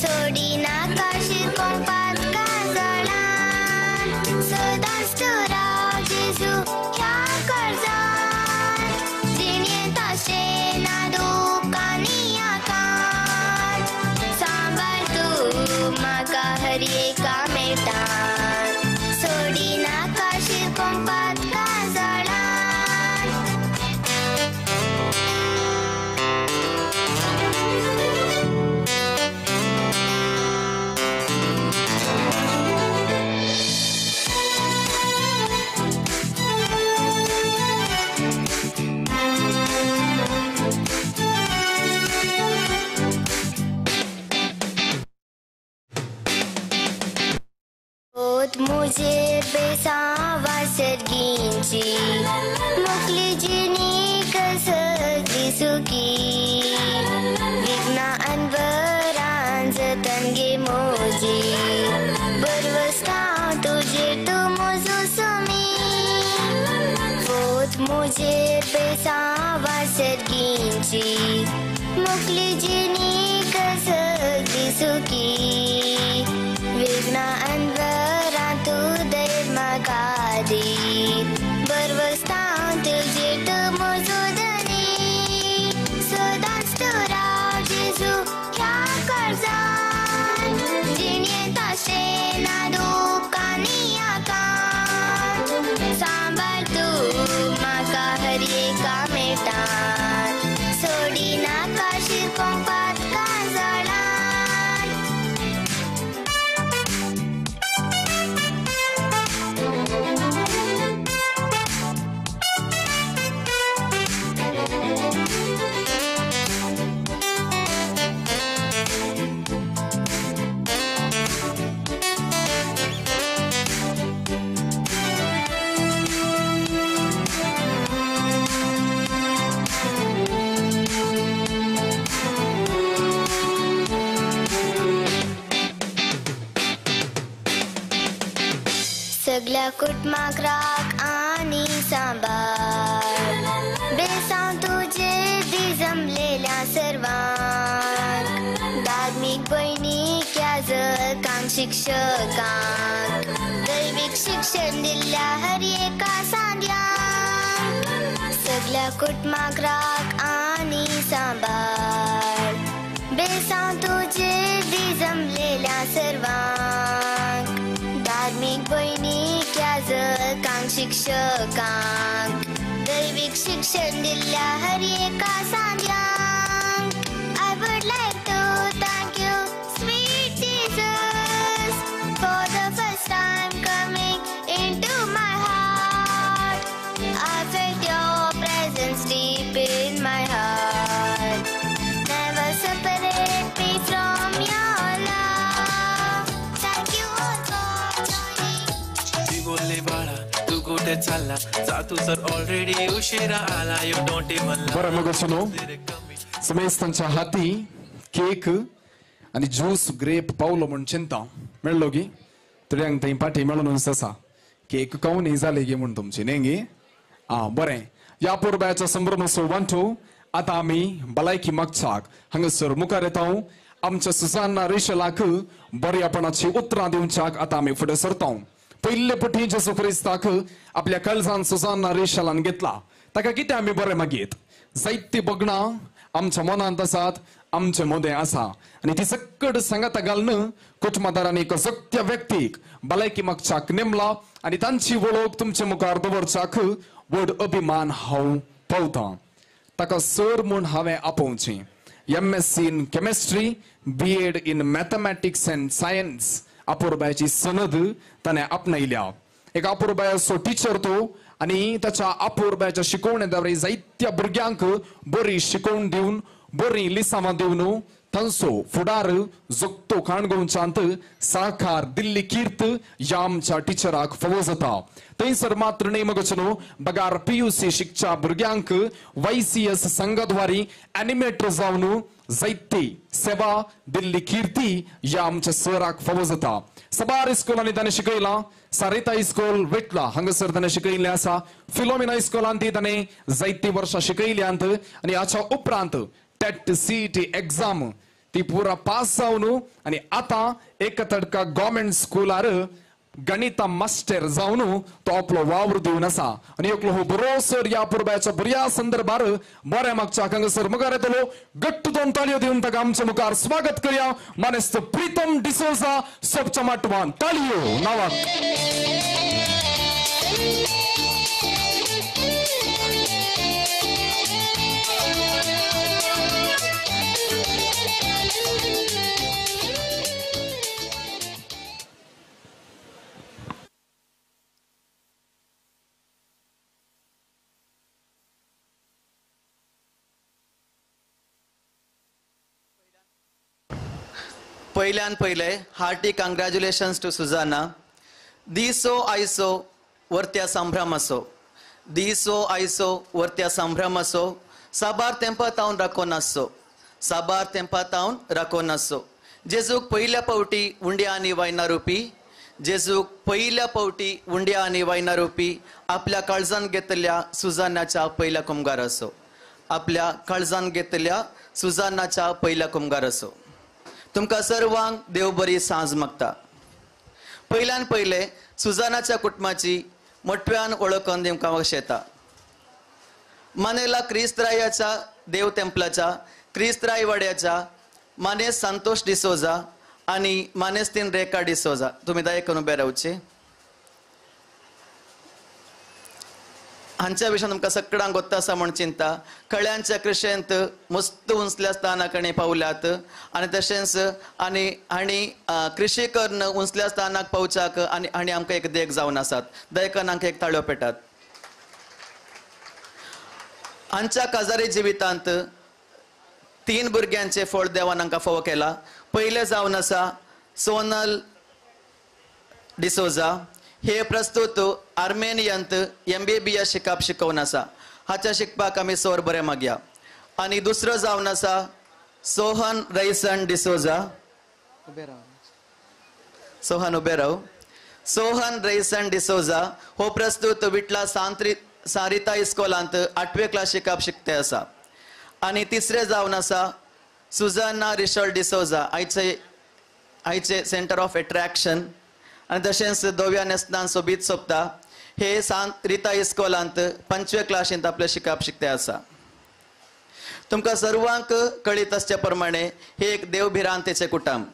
सोडी नाकाश कोंपात काजळान सदांच तू राव जेजू ह्या काळजान जिणे ताशे नादू कानिया कान सांबाळ तू म्हाका हर एका मेटान सोडी नाकाश कोंपात काजळान मुझे बेसावा सर्गींची मोकली जिनी कसगी सुकी विघ्ना अनवरां जतन गे मोजी बरवस्ता तुझे तू मोजू सुमी फोत मुझे बेसावा सर्गींची मोकली जिनी कसगी सुकी विघ्ना अनवरां तू दैव मागादी बरवस्ता तुझे तू मोजूदनी सदांच तू राव जेजू ह्या काळजान जिणे ताशे नादू कानिया कान सांबाळ तू म्हाका हर एका मेटान सोडी नाकाश कोंपात काजळान सगळ्या कुटुंबाक राख आणि सांबाळ बेसांव तुझे दी जमलेल्या सर्वांक धार्मिक भयणीक याजकांक शिक्षकांक दैविक शिक्षण दिल्ल्या हर एका सांद्यांक सगळ्या कुटुंबाक राख आणि सांभाळ बेसांव तुझे दी जमलेल्या सर्वांक धार्मिक भयणीक याजकांक शिक्षकांक दैविक शिक्षण दिल्ल्या हर एका सांग्यांक I would like to thank you sweet Jesus for the first time coming into my heart. I felt your presence deep in my heart. Never separate me from your love. Thank you all for joining. ती बोलली बाळा तू कुठे चालला जा तू सर ऑलरेडी उशिरा आला यू डोंट इवन बरं मग सुनो समेस्तांच्या हाती केक आणि ज्यूस ग्रेप पावलो म्हणून चिंता मेळलो गी तुळ्यांक थंय पाठी मेळून ससा केक खाऊन ही जाले गे म्हणून तुमची नेंगी बरें या पुरब्याचा संभ्रमोत्सव वांटू आता आम्ही भलायकी मागचाक हांगासर मुखार येता आमच्या सुजान्ना रेशलाक बऱ्यापणाची उतरां दिवच्याक आता आम्ही फुडें सरता पयले पटी जेसू क्रिस्ताक आपल्या काळजान सुजान्ना रेशलान घेतला ताका कितें आमी बरें मागीत जायती बगणां आमच्या मनांत आसात आमचे मोदें आसा आनी ती सकड सांगाता घालून कुटुंबदारांनी एक सत्य व्यक्तीक भलायकी मागच्याक नेमला आनी तांची वळख तुमचे मुखार दवरच्याक व्हड अभिमान हांव पावता ताका सर म्हूण हांवें आपोवचें MSc in chemistry BEd in mathematics and science अपुर्बायची सनद ताणें आपणायल्या एक अपुर्बायचो टिचर तो आणि त्याच्या अपुर्बायच्या शिकवण्याद्वारे जायत्या भुरग्यांक बरी शिकवण दिवन बरी लिसांवां दिवन तांचो फुडार जगतो काणगोंचांत साकार दिल्ली कीर्त या आमच्या टिचराक फावो जाता थंयसर मात्र नेमगचनो बगार PUC शिकच्या भुरग्यांक YCS संघाद्वारे एनिमेटर जावन जायती सेवा दिल्ली कीर्ती या आमच्या सराक फावो जाता सबार इस्कॉलांनी ताणें शिकयलां सारिता इस्कॉल वेटला हांगासर ताणें शिकयल्लें आसा फिलोमिना इस्कॉलांत ताणें जायतीं वर्सां शिकयल्यांत आनी हाच्या उपरांत टेट CET एग्जाम ती पुरा पास जावन आनी आतां एक तडका गव्हर्मेंट स्कुलार गणिता मास्टर जावन तो आपलो वावर दिवन आसा आनी एकलो हो बरो सर या पुरब्याच्या बऱ्या संदर्भार बरें मागच्याक हांगासर मुखार येतलो गट्ट दोन ताळयो दिवन ताका आमच्या मुखार स्वागत करया मानेस्त प्रीतम डिसोजा सबच्या माटवान ताळयो नावाक पहिल्यान पहिले हार्टी कंग्रॅच्युलेशन्स टू सुजाना दिसो आयसो वर्त्या संभ्रम असो दिसो आयसो वर्त्या संभ्रम असो साबार तेंपातावन राखोन आसो साबार तेंपातावन राखोन आसो जेजूक पहिल्या पावटी उंड्या आनी वायना रुपी जेजूक पहिल्या पावटी उंड्या आनी वायना रुपी आपल्या काळजान घेतल्या सुजानाच्या पहिल्या कुमगार असो आपल्या काळजान घेतल्या सुजानाच्या पहिल्या कुमगार असो तुमकां सर्वांक देव बरी सांज मागता पहिल्यान पहिले सुजानाच्या कुटुंबाची मोठ्यान वळखून दिवंक आवश्यक येता मानेला क्रिस्तरायाच्या देव टेंपलाच्या क्रिस्तराय वाड्याच्या मानेस संतोष डिसोजा आणि मानेस्तीन रेखा डिसोजा तुम्ही दयेकून उबे रावचे हांच्या विशयान तुमकां सगळ्यांक गोत्ता आसा म्हण चिंता खळ्यांच्या कृशेंत मस्त उंचल्या स्थानाकडे पावल्यात आनी तशेंच आनी हांणी कृशी करून उंचल्या स्थानाक पावच्याक आनी आमकां एक देख जावन आसात दयेकान हांकां एक ताळयो पेटात हांच्या काजारी जिवितांत 3 भुरग्यांचे फळ देवान हांकां फावो केला पयले जावन आसा सोनल डिसोजा हे प्रस्तुत आर्मेनियांत MBBS शिकोवन आसा हाच्या शिकपाक आमी सर बरें मागया आनी दुसरो जावन आसा सोहन रैसन डिसोजा सोहन उबे राव सोहन रैसन डिसोजा हो प्रस्तुत विटला सारिता इस्कॉलांत 8वे क्लास शिकते आसा आनी तिसरे जावन आसा सुजाना रिशल डिसोजा आयचे सेंटर ऑफ एट्रॅक्शन आनी तशेंच दोव्या नेस्तान सोबीत सोंपता हे रिता इस्कॉलांत 5वे क्लासींत आपले शिकते आसा तुमकां सर्वांक कळीत आसचे प्रमाणे हे एक देवभिरांतेचे कुटुंब.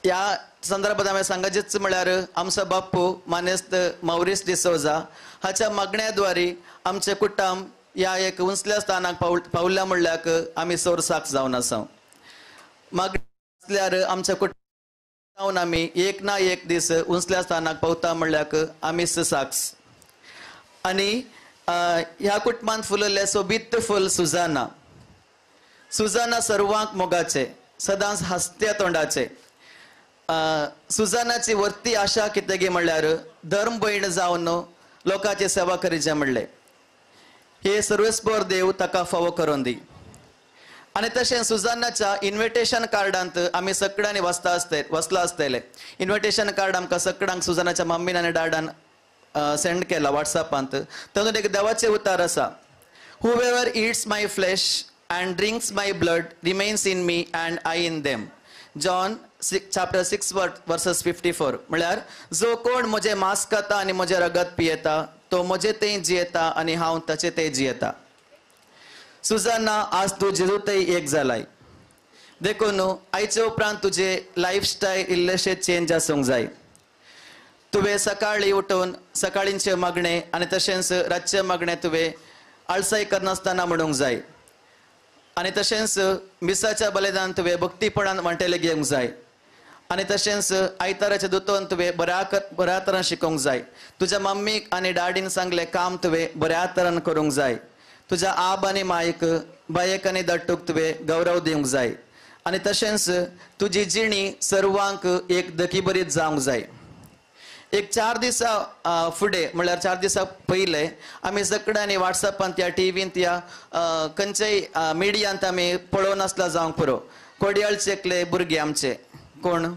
ह्या संदर्भात हांवें सांगचेच म्हळ्यार आमचो बाप्पू मानेस्त मौरीस डिसोजा हाच्या मागण्याद्वारे आमचे कुटुंब ह्या एक उंचल्या स्थानाक पावल्या म्हणल्याक आमी सोर्साक जावन आसा. मागणी असल्यार आमच्या कुटुंबान आमी एक ना एक दीस उंचल्या स्थानाक पावता म्हणल्याक आमी साक्स. आनी ह्या कुटुंबांत फुलले सोबीत फूल सुजाना. सुजाना सर्वांक मोगाचे, सदांच हास्त्या तोंडाचे. सुजानाची वर्ती आशा कितें गे म्हणल्यार धर्म भयण जावन लोकांची सेवा करीचे म्हणले. हे सर्वेस्पर देव ताका फावो करून दी. आनी तशें सुजानाच्या इन्विटेशन कार्डांत आमी सगळ्यांनी वचला आसतले. इन्विटेशन कार्ड आमकां सगळ्यांक सुजानाच्या मम्मीन आनी डॅडान सेंड केला WhatsAppant. तातूंत एक देवाचे उतार आसा. Whoever eats my flesh and drinks my blood remains in me and I in them. John chapter 6 verses 54. म्हळ्यार जो कोण म्हजें मांस खाता आनी म्हजें रगत पियेता तो म्हजें तें जियेता आनी हांव ताचें तें जियेता. सुजाना आज तू जेजूतय एक जालाय. देखून आयचे उपरांत तुजे लायफस्टायल इल्लेशे चेंज आसूंक जाय. तुवें सकाळी उठून सकाळींचे मागणे आनी तशेंच रातचे मागणे तुवें आळसाय करनासतना म्हणूंक जाय. आनी तशेंच मिसाच्या बलिदान तुवें भक्तीपणान वांटेले घेवंक जाय. आनी तशेंच आयताराच्या दुतोन तुवें बऱ्या तरान शिकोवंक जाय. तुज्या मम्मीक आनी डॅडीन सांगलें काम तुवें बऱ्या तरान करूंक जाय. तुज्या आब आनी मायक बायेक आनी दट्टूक तुवें गौरव दिवंक जाय. आनी तशेंच तुजी जिणी सर्वांक एक दकी बरीत जावंक जाय. एक 4 दिसां फुडें म्हळ्यार 4 दिसां पयले आमी सगळ्यांनी WhatsAppant या टीव्हींत या खंयच्याय मिडियांत आमी पळोवन आसला जावंक पुरो. कोडयाळचे एकले भुरगे आमचे कोण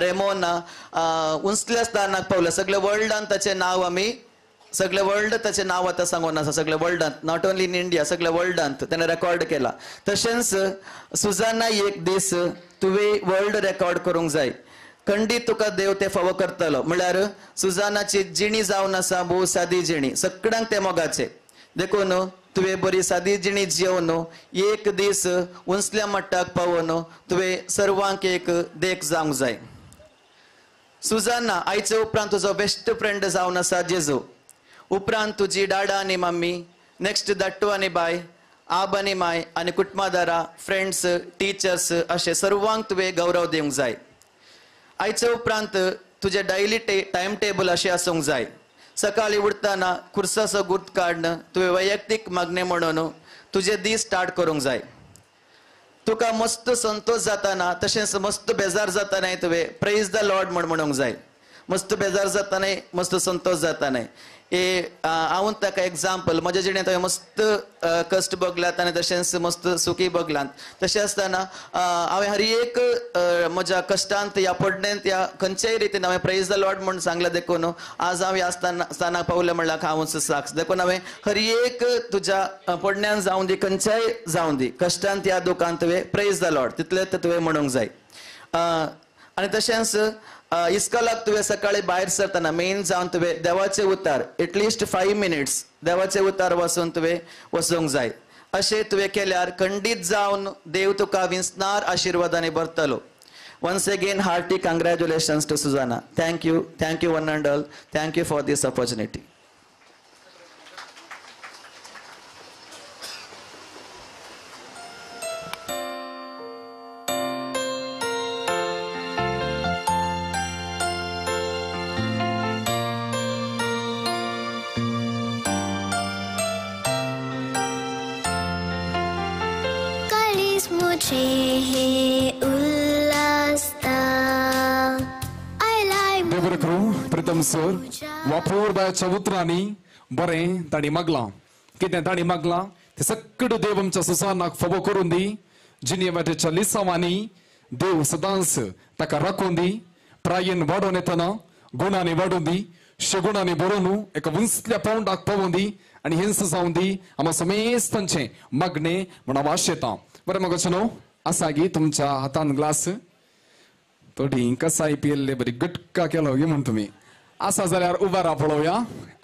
रेमोन उंचल्या स्थानाक पावले. सगळे वर्ल्डान ताचें नांव आमी सगळे वर्ल्ड ताचें नांव आतां सांगून आसा. सगळे वर्ल्डांत नॉट ओन्ली इन इंडिया सगळे वर्ल्डांत ताणें रेकॉर्ड केला. तशेंच सुजाना एक दीस तुवें वर्ल्ड रेकॉर्ड करूंक जाय. खंडीत तुका देव ते फावो करतलो. म्हळ्यार सुजानाची जिणी जावन आसा भोव सादी जिणी, सगळ्यांक ते मोगाचे. देखून तुवें बरी सादी जिणी जियोवन एक दीस उंचल्या मट्टाक पावोवन तुवें सर्वांक एक देख जावंक जाय. सुजाना आयचे उपरांत तुजो बेस्ट फ्रेंड जावन आसा जेजू. उपरांत तुजी डाडा आनी मम्मी, नेक्स्ट दट्टू आनी बाय, आब आनी माय आनी कुटुंबादारां, फ्रेंड्स, टिचर्स अशे सर्वांक तुवें गौरव दिवंक जाय. आयचे उपरांत तुजे डेली टायम टेबल अशें आसूंक जाय. सकाळी उठतना खुर्साचो गुर्त काडन तुवें वैयक्तीक मागणे म्हणून तुजे दीस स्टार्ट करूंक जाय. तुका मस्त संतोष जाताना तशेंच मस्त बेजार जातानाय तुवें प्रेज द लॉर्ड म्हणूंक जाय. मस्त बेजार जातानाय मस्त संतोष जातानाय. हांव ताका एग्जाम्पल म्हज्या जिणेंत हांवें मस्त कश्ट भोगल्यात आनी तशेंच मस्त सुखी भोगलात. तशें आसतना हांवें हर एक म्हज्या कश्टांत या पडणेंत या खंयच्याय रितीन हांवें प्रेज द लॉर्ड म्हणून सांगलें. देखून आज हांव ह्या स्थानाक पावलें म्हणल्यार हांव साक्ष. देखून हांवें हर एक तुज्या पडण्यान जावं दी खंयच्याय जावं दी कश्टांत या दुखांत तुवें प्रेज द लॉर्ड तितलें तुवें म्हणूंक जाय. आनी तशेंच इस्कॉलाक तुवें सकाळी भायर सरतना मेन जावन तुवें देवाचे उतार एटलिस्ट 5 मिनिट्स देवाचे उतार वचून तुवें वचूंक जाय. अशें तुवें केल्यार खंडीत जावन देव तुका विंचणार आशिर्वादांनी भरतलो. Once again hearty congratulations to Sujana. Thank you one and all. Thank you for this opportunity. Pritam sir वापूर बायच्या उतरांनी बरें ताणी मागलां. कितें ताणी मागलां ते सगळें देव आमच्या सुजानाक फावो करून दी. जिनेवाच्या लिसांवांनी देव सदांच ताका राखून दी. प्रायेन वाडोवन येतना गुणांनी वाडोवन दी. शगुणांनी बरोवन एका उंचल्या पावंडाक पावोवन दी आनी हिंस जावन दी. आमी समेस्तांचें मागणें म्हण हांव आशेतां. बरें मगोचनो आसा गी तुमच्या हातान ग्लास थोडी कसाय पियल्ले बरी गटका केलो गे म्हण तुमी. आसा जाल्यार उबा राहा पळोवया.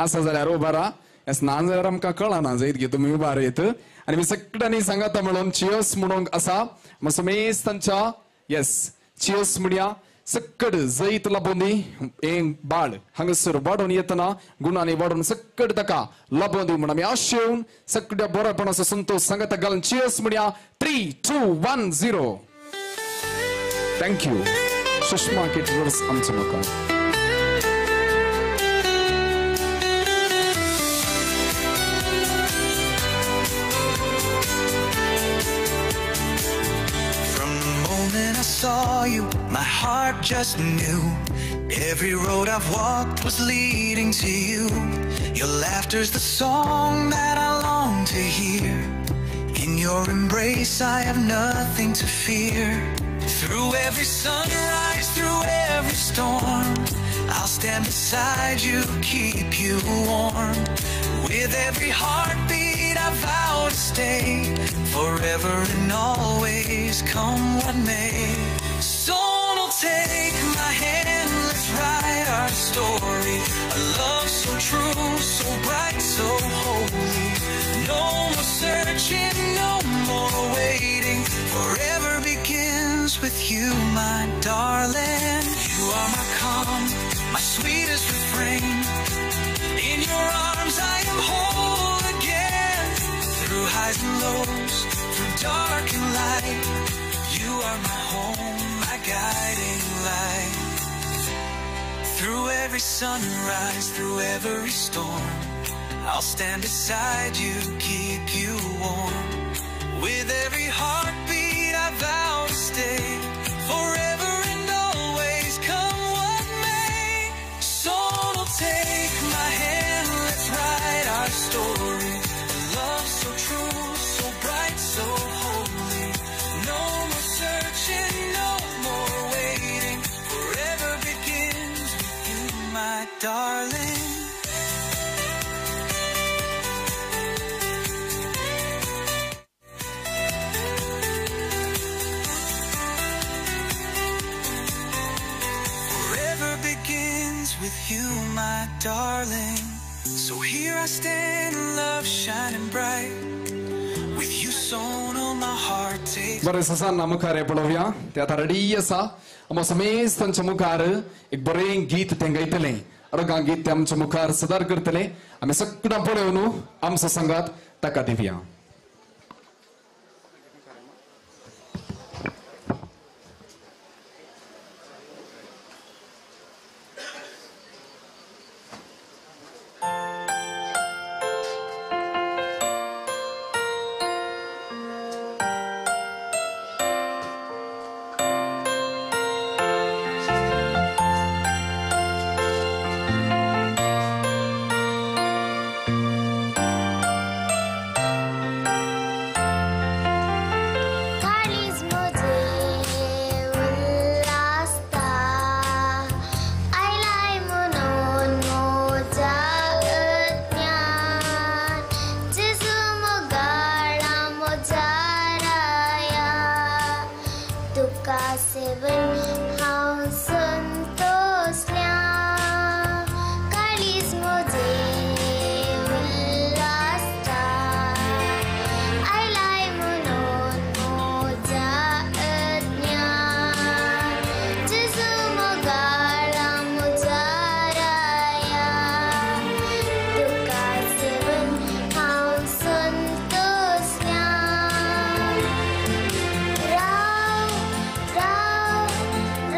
आसा जाल्यार उबा राहा. एस नांजर आमकां कळना जैत की तुम्ही उबारयत आणि मी सगळ्यांनी सांगाता म्हणून चियर्स म्हणूंक आसा मातसो मेस्तांच्या येस चियर्स म्हणया सकड जैत लाबोंदी एक बाळ हांगासर वाडून येतना गुणांनी वाडून सकड ताका लाबोंदी म्हणून आमी आशेवन सगळ्या बरोपणाचो संतोष सांगाता घालून चियर्स म्हणया 3, 2, 1, 0 थँक्यू सुषमा केटरर्स आमचे मुखार I saw you, my heart just knew every road I've walked was leading to you. Your laughter's the song that I long to hear. In your embrace I have nothing to fear. Through every sunrise, through every storm, I'll stand beside you, keep you warm. With every heartbeat I vow to stay forever and always, come what may. So don't take my hand, let's write our story. A love so true, so bright, so holy. No more searching, no more waiting. Forever begins with you, my darling. You are my calm, my sweetest refrain. In your arms I am whole again. Through highs and lows, through dark and light, you are my home, my guiding light. Through every sunrise, through every storm, I'll stand beside you, keep you warm. With every heartbeat I vow to stay forever and always, come what may. So don't take my hand, let's write our story. A love so true, so bright, so holy. No more searching, no more waiting. Forever begins with you, my darling. Forever begins with you, my darling. So here I stand in love shining bright. With you sewn on my heart takes. बरें ससांना मुखार पळोवया ते आतां रेडी आसा आमो समेस्त तांच्या मुखार एक बरें गीत ते गायतले रंगा गीत ते आमच्या मुखार सदार करतले आमी सगळ्यां पळोवन आमचो संगात ताका दिवया. राव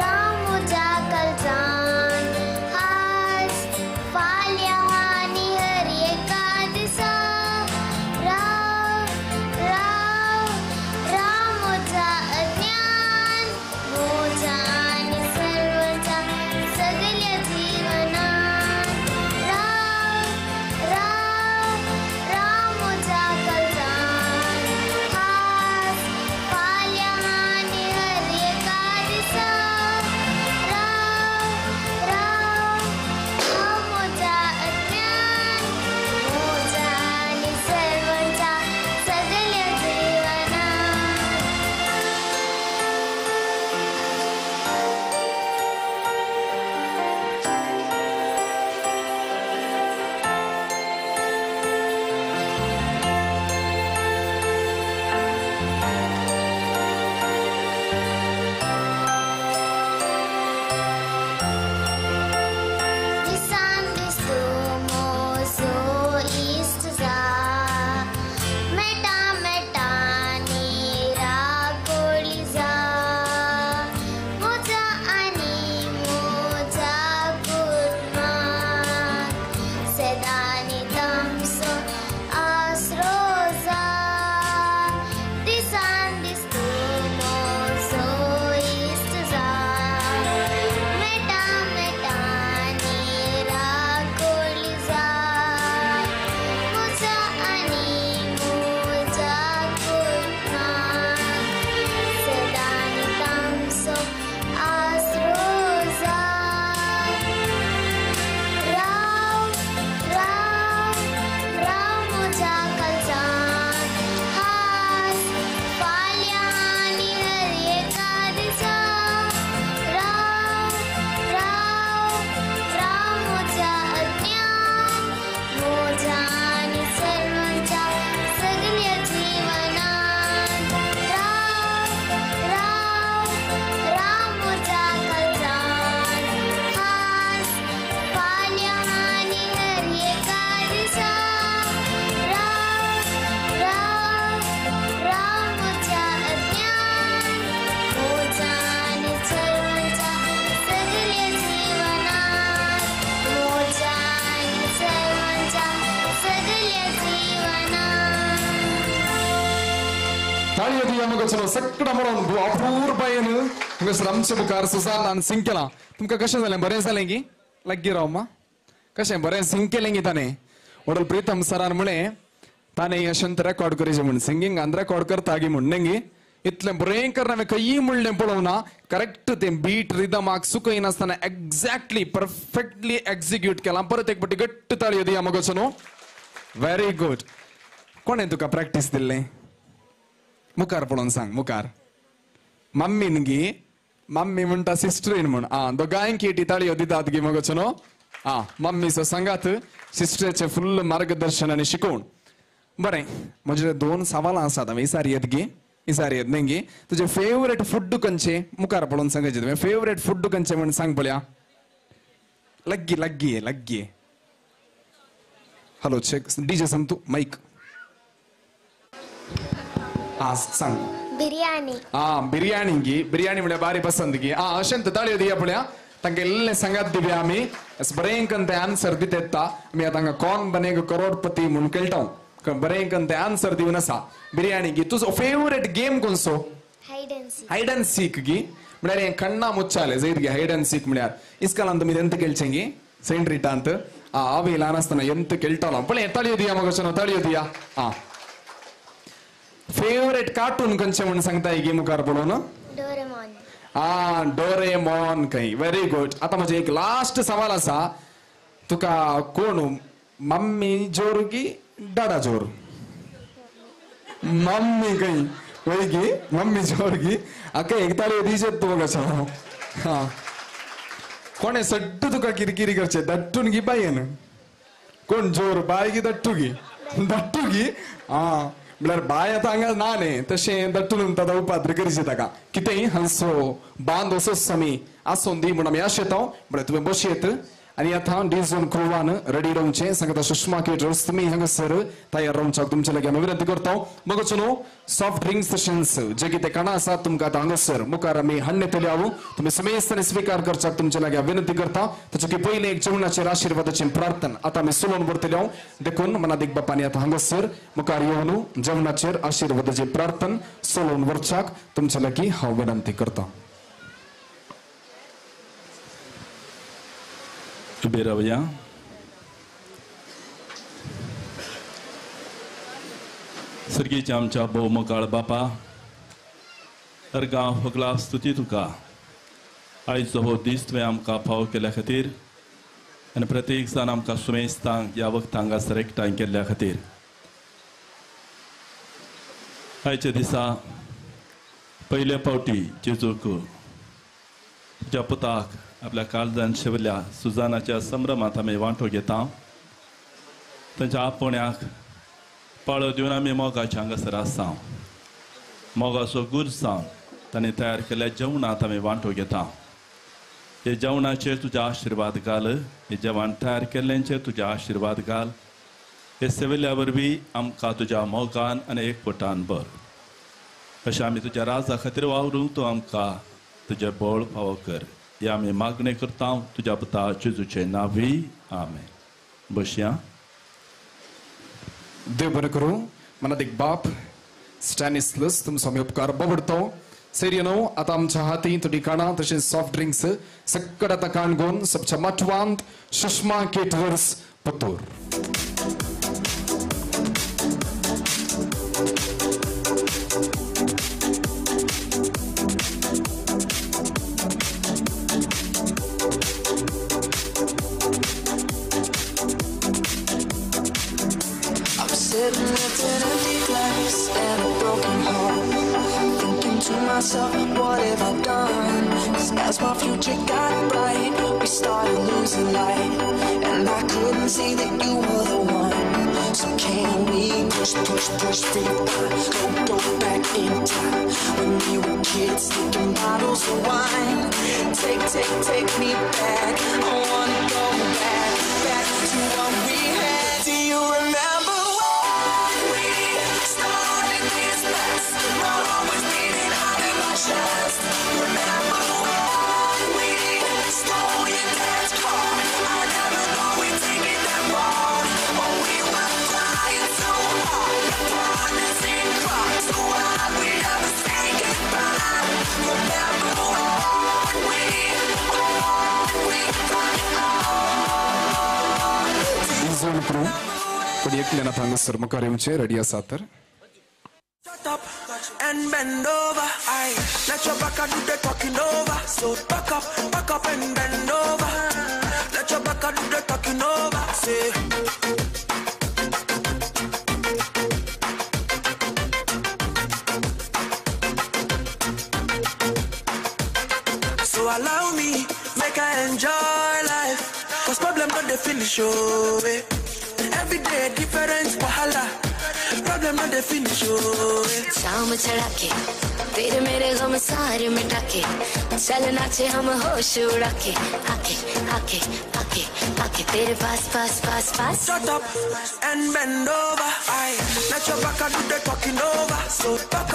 दिया मग चलो सगळं म्हणून अपूर्व येणं मग आमच्या मुखार सुजान आणि सिंग केला तुमका कशें जालें बरें जालें की लग्गी राव मा कशें बरें सिंग केलें गी ताणें वडल प्रीतम सरान म्हणे ताणें अशेंत रेकॉर्ड करीचे म्हण सिंगींग आनी रेकॉर्ड करता गी म्हणणेंगी इतलें बरें करना हांवें खंयी म्हणलें पळोवना करेक्ट तें बीट रिदमाक सुकय नासतना एक्झॅक्टली परफेक्टली एक्झिक्यूट केलां परत एक फावटी घट्ट ताळयो दिया मगो न्हू व्हेरी गुड कोणें तुका प्रॅक्टीस दिल्लें मुखार पळोवन सांग मुखार मम्मीन गी मम्मी म्हणटा सिस्टरीन म्हण दोगांय केटी ताळयो दितात गी मगो न्हू मम्मीचो सांगात सिस्टरचे फुल्ल मार्गदर्शन आनी शिकोवण बरें म्हजे 2 सवालां आसात हांवें विचारयेत गी विचारयेत न्ही गी तुजे फेवरेट फूड खंयचे मुखार पळोवन सांगायचे तुवें फेवरेट फूड खंयचे म्हण सांग पळया लग्गी लग्गी लग्गी hello check DJ Santu mic सांग बिर्याणी बिर्याणी गी बिर्याणी म्हळ्यार बारी पसंद गी अशेंत ताळयो दिया पळया तांकां इल्लें सांगात दिवया आमी बरें करून ते आन्सर दित येता आमी तांकां कौन बनेगा करोडपती म्हूण खेळटा बरें करून ते आन्सर दिवन आसा बिर्याणी गी तुजो फेवरेट गेम कोणसो हायड अँड सीक गी म्हळ्यार हें कण्णा मुच्चाले जैत गी हायड अँड सीक म्हळ्यार इस्कालांत तुमी एंत खेळचें गी सेंट रिटांत हांव ल्हान आसतना एंत खेळटालो पण ताळयो दिया म्हाका ताळयो दिया फेवरेट कार्टून खंयचें म्हण सांगता गी मुखार पळोवन डोरेमॉन खंय व्हेरी गुड आता म्हजे एक लास्ट सवाल आसा तुका कोण मम्मी जोर की डाडा जोर मम्मी खंय वय गी मम्मी जोर गी आका एक ताळयो दिजेत तूं म्हाका कोणे सड्ड तुका किरकिरी करचे दट्टून गी बायन कोण जोर बाय गी दट्टू गी म्हळ्यार बाय आतां हांगा ना न्ही तशें दट्टून ताका उपाद्र करचें ताका कितेंय हंसो बांद असो समी आसून दी म्हण आमी आशेता म्हळ्यार तुवें बसयेत आनी आतां डिजोन क्रुवान रेडी रावचें सांगता सुषमा केटरर्स तुमी हांगासर तयार रावच्याक तुमचे लागीं आमी विनंती करता मगच न्हू सॉफ्ट ड्रिंक्स सेशन्स जे कितें खाणां आसात तुमकां आतां हांगासर मुखार आमी हाडून येतले हांव तुमी समेस्तपणे स्विकार करच्याक तुमचे लागीं विनंती करता ताचे पयलीं एक जेवणाचेर आशिर्वादाची प्रार्थना आतां आमी सुलोवन व्हरतले हांव देखून मनादीक बापानी आतां हांगासर मुखार येवन जेवणाचेर आशिर्वादाची प्रार्थना सुलोवन व्हरच्याक तुमचे लागीं हांव विनंती करता उबे रावया सर्गीच्या आमच्या भोव मोगाळ बापा हर गांव होगला स्तुती तुका आयचो हो दीस तुवें आमकां फाव केल्या खातीर आनी प्रत्येक जाण आमकां सुमेस्तांक ह्या वखदां हांगासर एकठांय केल्ल्या खातीर आयच्या दिसा पयले फावटी जेजूक तुज्या पुताक आपल्या काळजान शिवल्या सुजानाच्या संभ्रमांत आमी वांटो घेता तांच्या आपोण्याक पाळो दिवन आमी मोगाच्या हांगासर आसा मोगाचो गुर्ज जावन ताणें तयार केल्ल्या जेवणांत आमी वांटो घेता हे जेवणाचेर तुजे आशिर्वाद घाल हे जेवण तयार केल्ल्यांचेर तुजे आशिर्वाद घाल हे सेवेल्या वरवीं आमकां तुज्या मोगान आनी एकपटान भर अशें आमी तुज्या राजा खातीर वावरूंक तूं आमकां तुजें बळ फावो कर हे आमी मागणी करता तुज्या पुता जेजूचे नांवी आमेन बसया देव बरें करूं मनादीक बाप स्टॅनिस्लस तुमचो आमी उपकार बोबडतो सेरियो न्हू आतां आमच्या हातीं थोडीं खाणां तशेंच सॉफ्ट ड्रिंक्स सक्कड आतां काणगोन सबच्या माटवांत Sushma caterers Puttur Sitting with an empty glass and a broken heart, thinking to myself, what have I done? 'Cause as my future got bright, we started losing light, and I couldn't see that you were the one. So can we push rewind, go back in time when we were kids, taking bottles of wine. Take me back. I wanna go back to what we had. Do you remember? Remember when we stole your dad's car? I never thought we'd take it that far. Oh, we were flying so hard, promising cross so high we never crew पण एकल्यानं हांगासर मुखार येवचे रेडी आसा तर Shut up and bend over. I let your back do the talking over. So back up and bend over. Let your back do the talking over. Say. So allow me, make I enjoy life. Cause problem not the finish, oh, eh. Every day different wahala. Problem not the finish, oh, eh. शाम चढ़ा के तेरे मेरे गम सारे मिटा के चल नाचे हम होश उड़ा के आके आके आके आके तेरे pass pass pass pass. Shut up and bend over. I let your back do the talking over. So back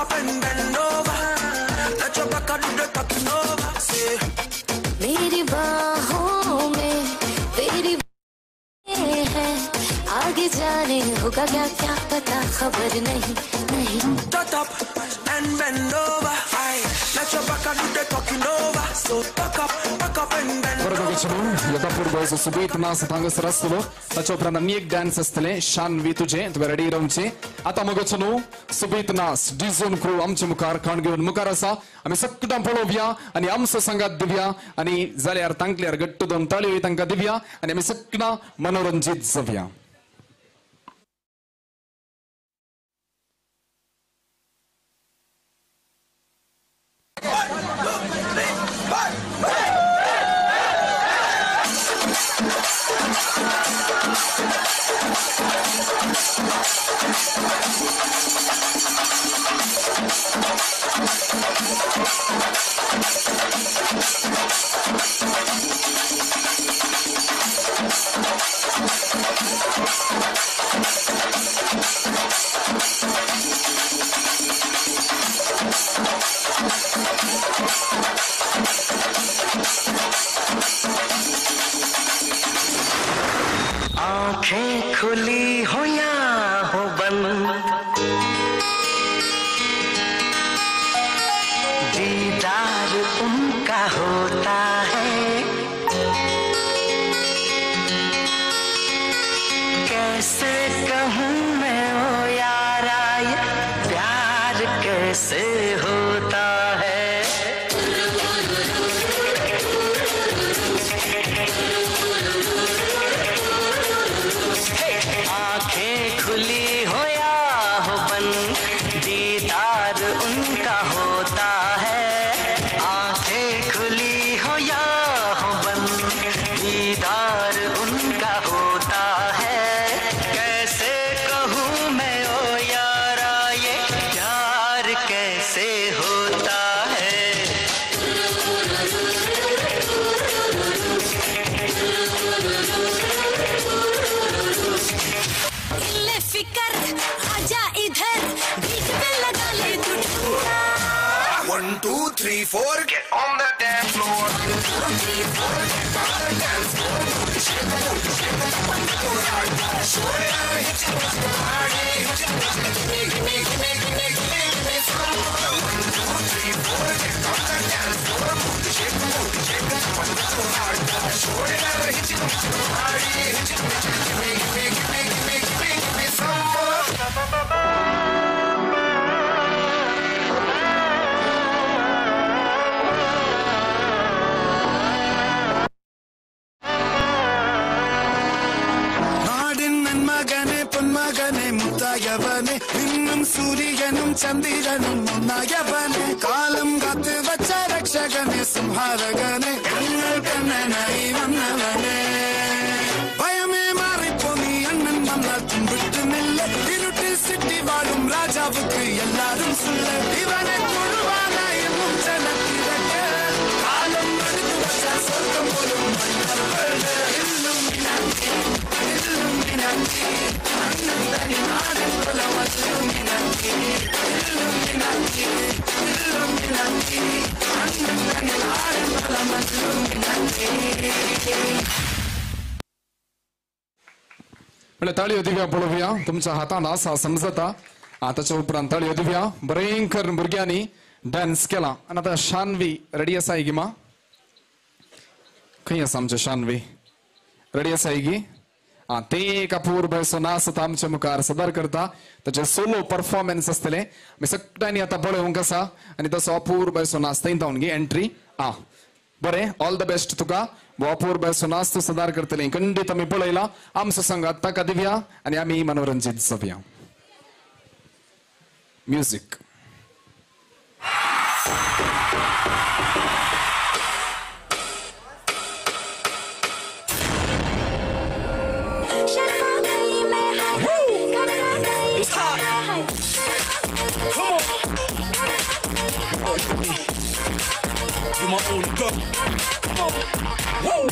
up and bend over. Let your back do the talking over. Say. मेरी बाहों में तेरी है आगे जाने होगा क्या क्या पता खबर नहीं नहीं. Shut up and bend over. I let your back do the talking over. So back up and bend over. बरोबर यदापूर बॉयज सुबीत नास हांगासर आसतलो ताच्या उपरांत आनी एक डान्स आसतले शानवी तुझे तुवें रेडी रावचे. आतां मगोच न्हू सुबीत नास डिझोन क्रू आमचे मुखार खाण घेवन मुखार आसा. आमी सगळां पळोवया आनी आमचो संगात दिवया आनी जाल्यार तांकल्यार घट्ट दोन ताळयो तांकां दिवया आनी आमी सगळां मनोरंजीत जावया. आंखें खुली हो या हो बंद, दीदार उनका होता है. कैसे कहूँ मैं ओ यारा ये प्यार कैसे होता है. आंखें खुली हो या हो बंद, दीदार उनका होता है. आंखें खुली हो या हो बंद, दीदार उनका होता है. कैसे कहूँ मैं ओ यारा ये प्यार कैसे होता है. ले फिकर आजा इधर बीच में लगा ले तू. 1 2 3 4 get on the dance floor. 1 2 3 4 get on the dance floor. പൊന്മകനെ മുത്തായവനെ നിന്നും സൂര്യനും ചന്ദ്രനും ഒന്നായവനെ കാലം കാത്ത് വച്ച രക്ഷകനെ സംഹാരകനെ ഞങ്ങൾ കണ്ണനായി വന്നവനെ. ഭയമേ മാറിപ്പോ നീ അണ്ണൻ വന്നാൽ തുമ്പിട്ടുമില്ല. ഇരുട്ടിൽ സിറ്റി വാഴും രാജാവുക്ക് എല്ലാരും സുള്ള. ഇവനെ തൊഴുവാനായി മുഞ്ചനത്തിരക്ക് കാലം എടുത്തു വച്ച സ്വർഗം പോലും ताळयो दिव्या पळोवया. तुमच्या हातान आसा समजता. ताच्या उपरांत ताळयो दिव्या. भयंकर भुरग्यांनी डान्स केला आनी आतां शानवी रेडी आसा गिमा. खंय आसा आमचे शानवी रेडी आसा गी. ते एका पूर्वसो नासत आमच्या मुखार सदर करता त्याचे सोलो परफॉर्मन्स असतले मी सगळ्यांनी आता पळोवंक कसा आणि तसो अपूर्वसो नाच थंय गे एंट्री बरे ऑल द बेस्ट तुका वो अपूर्वसो नाच तू सदार करतले खंडीत आम्ही पळयला आमचो संघात ताका दिवया आणि आम्ही मनोरंजित जावया music You my only girl. Come on. Woo.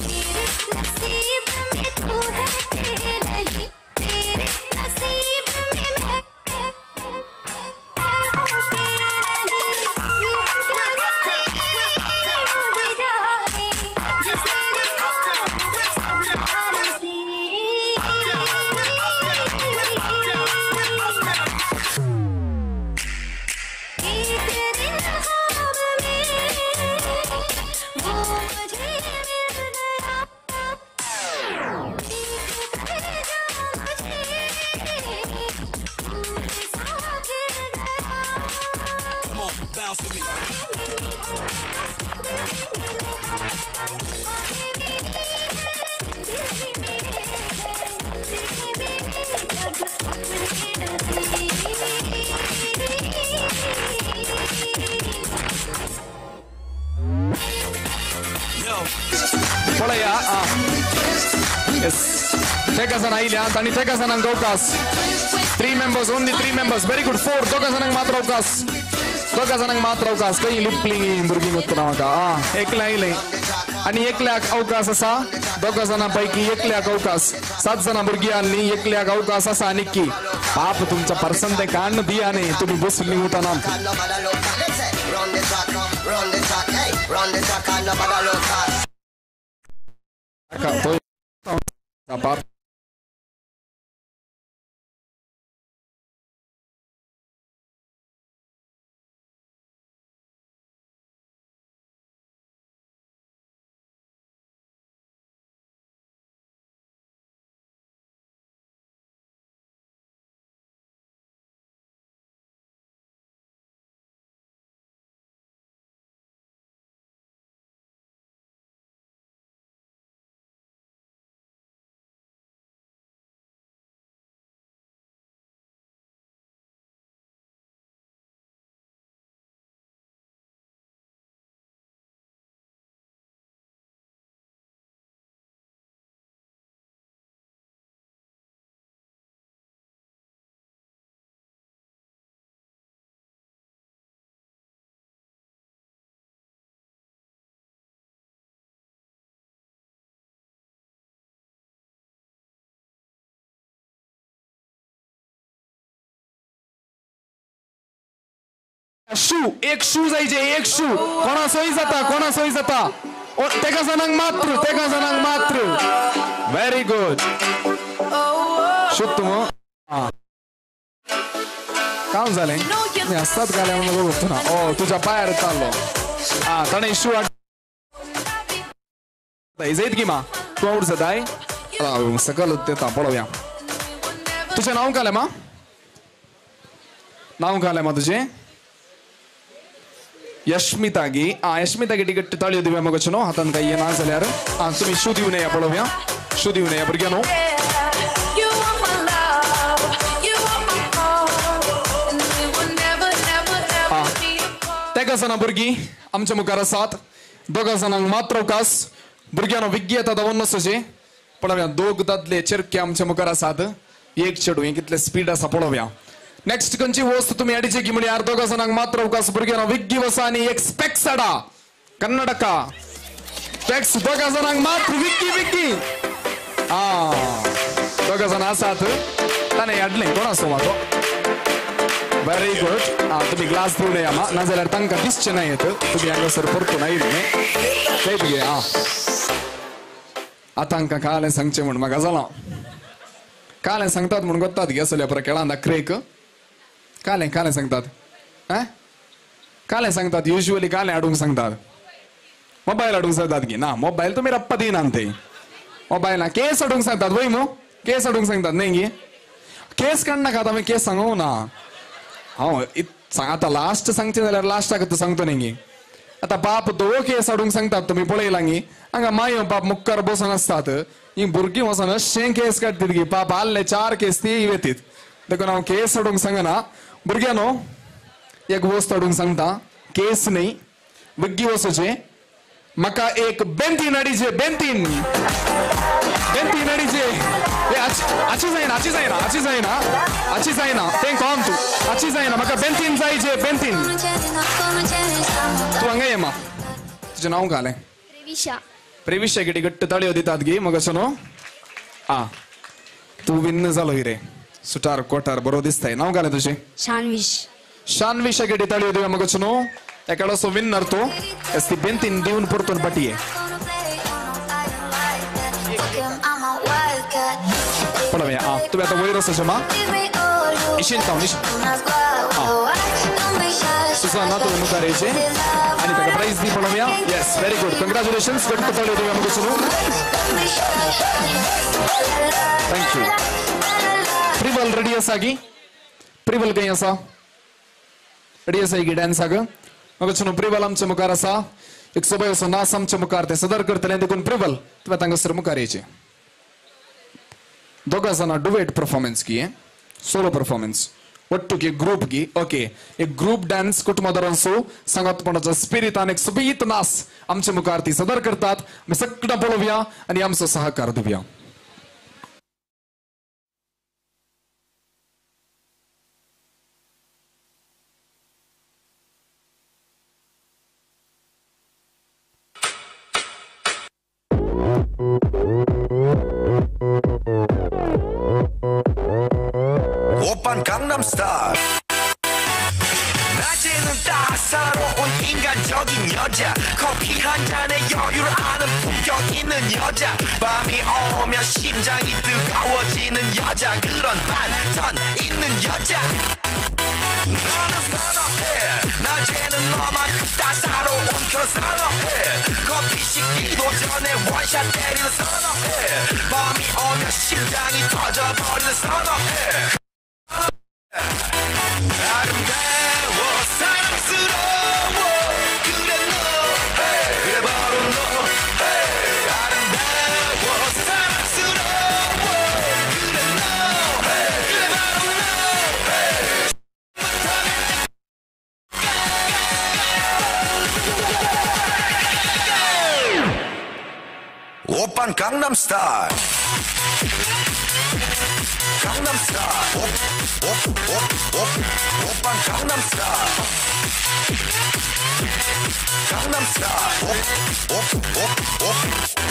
पळया yes तेका जण आयल्यात आणि तेका जणांक अवकाश 3 members only 3 members very good 4 दोगा जणांक मात्र अवकाश काही लिपलिंग भुरगीं वतना म्हाका एकल्या आयले आणि एकल्याक अवकाश असा दोगा जणांपैकी एकल्याक अवकाश 7 जणां भुरगीं आसली एकल्याक अवकाश असा आणि की बाप तुमचा पर्सन ते काढ दिया नाही तुम्ही बसली उठना शू एक शू जायचे एक शू कोणा सोयी जाता तेका जणांक मात्र व्हेरी गुड शुद्ध काम झाले मी हसतात गाल्या म्हणून बघतो ना ओ तुझ्या पायार चाललो ताणे शू जायत की मा तू आवड जाताय सकल येता पळोवया तुझें नाव काले मा तुझे यश्मितागी यश्मितागी टिकट ताळयो दिव्या मग नो हातान काही येना जाल्यार तुम्ही शू दिवन या पळोवया शू दिवन या भुरग्यानो तेका जाणां भुरगीं आमच्या मुखार आसात दोगा जाणांक मात्र अवकाश भुरग्यानो विग्गी येता दवरन नसोचे पळोवया दोग दादले चिरके आमच्या मुखार आसात एक चेडू हे कितले स्पीड आसा पळोवया नेक्स्ट खंयची वस्त तुम्ही अडीचे की म्हणजे दोगा जणांक मात्र अवकाश भुरग्यांना विग्गी वसा आणि एक स्पेक्स हाडा कर्नाटका स्पेक्स दोगा जणांक मात्र विग्गी दोगा जाणां आसात ताणें हाडलें कोण आसूं म्हाका व्हेरी गुड तुम्ही ग्लास दिवन या नाजाल्यार तांकां दिसचें ना येत तुम्ही हांगासर परतून आयिल्ले तेच घे आतां तांकां कालें सांगचें म्हण म्हाका जालां कालें सांगतात म्हूण गोत्तात गे असल्या प्रकारान दाखरेक कालें सांगतात कालें सांगतात युजली कालें हाडूंक सांगतात मोबायल हाडूंक सांगतात की ना मोबायल तुमी रप्पा दिनात ते मोबायला केस हाडूंक सांगतात वय मो केस हाडूंक सांगतात न्ही गी केस काडनाका आतां आमी केस सांगूं ना हांव आतां लास्ट सांगचें जाल्यार लास्टाक सांगतो न्ही गी आतां बाप दोवो केस हाडूंक सांगतात तुमी पळयला गी हांगा मायो बाप मुखार बसून आसतात ही भुरगीं वचोन अशें केस काडटात गी बाप आल्ले 4 केस ती वेतीत देखून हांव केस हाडूंक सांगना भुरग्यानो एक वस्त हाडूंक सांगता केस न्ही वग्गी वचोचें म्हाका एक बेंतीन हाडीचे बेंतीन हाडीचे आची जायना तें कळोन तूं आची जायना म्हाका बेंतीन जायचे बेंतीन तूं हांगा ये मा तुजें नांव घालें प्रेविशा कितें घट्ट ताळयो दितात गी मग असो न्हू तूं विन्न जालो रे सुटार कोटार बरो दिसताय नांव घालें तुजें शान्विश कितें ताळयो दिवया मग असो न्हू एकाडोसो विन्नर तो ती बेंतीन दिवन परतून पाटये पळय तुवें आतां वयर आसा मा इशिंता सुसाना तुवें मुखार येयचें आनी ताका प्राइज दी पळोवया येस व्हेरी गुड कंग्रॅच्युलेशन्स घट्ट ताळयो दिवया मग असो थँक्यू प्रिवल रेडी आसा गी प्रिवल खंय आसा रेडी आसा गी डान्साक मग प्रिवल आमच्या मुखार आसा एक सोबय असो नाच आमच्या मुखार ते सदर करतले देखून प्रिवल तुवें तांगासर मुखार येयचें दोगां जाणां डुएट परफॉर्मन्स की सोलो परफॉर्मन्स ಒಟ್ಟುಗೆ ಗ್ರೂಪ್ಗೆ ಓಕೆ एक ग्रुप डान्स कुटुंबादारांसो संगतपणाचा स्पिरिटान एक सोबीत नाच आमच्या मुखार ती सदर करतात आमी सगळ्यां पळोवया आनी आमचो सहकार दिवया 오빤 강남스타일 낮에는 따사로운 인간적인 여자 커피 한 잔에 여유를 아는 품격 있는 여자 밤이 오면 심장이 뜨거워지는 여자 그런 반전 있는 여자 너는 선호해 낮에는 너만큼 따사로운 그런 선호해 커피 식기도 전에 원샷 때리는 선호해 밤이 오면 심장이 터져버리는 선호해 아름다워 사랑스러워 그래 너 그래 바로 너 아름다워 사랑스러워 그래 너 그래 바로 너 오빤 강남스타일 강남스타일 오빤 강남스타일 강남스타일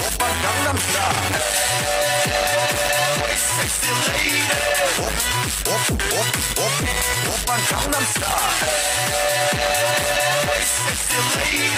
오빤 강남스타일 Sexy lady 오빤 강남스타일 Sexy lady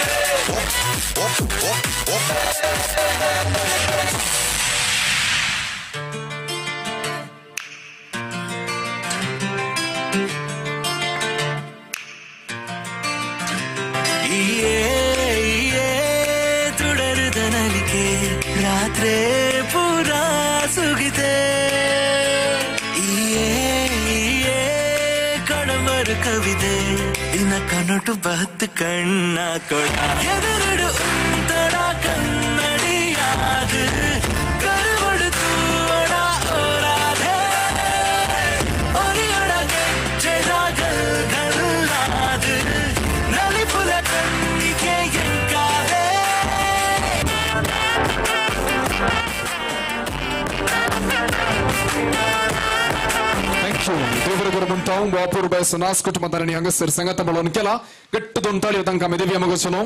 ರಾತ್ರಿ ಪೂರ ಸುಗಿದೆ ಕಣಮರ ಕವಿದೆ ಇನ್ನ ಕನಟು ಬಹತ್ ಕಣ್ಣ ಕೊಡ ಎದುರುಡು ತಡ ಕನ್ನಡಿಯಾದ ಕರುವಡುತ್ತು ಒಡ ಓರಾದೆ ಒರಿಯೊಳಗೆ ಚೆರಾಗಲ್ಗಳಾದ ನಲಿಪುಲ ಕಣ್ಣಿಗೆ ಎಂಕಾದೆ म्हणटाव वापूर बाय नाच कुटुंबादारांनी हांगासर संगत मेळोवन केला घट्ट दोन ताळयो तांकां आमी दिवया मगोचो न्हू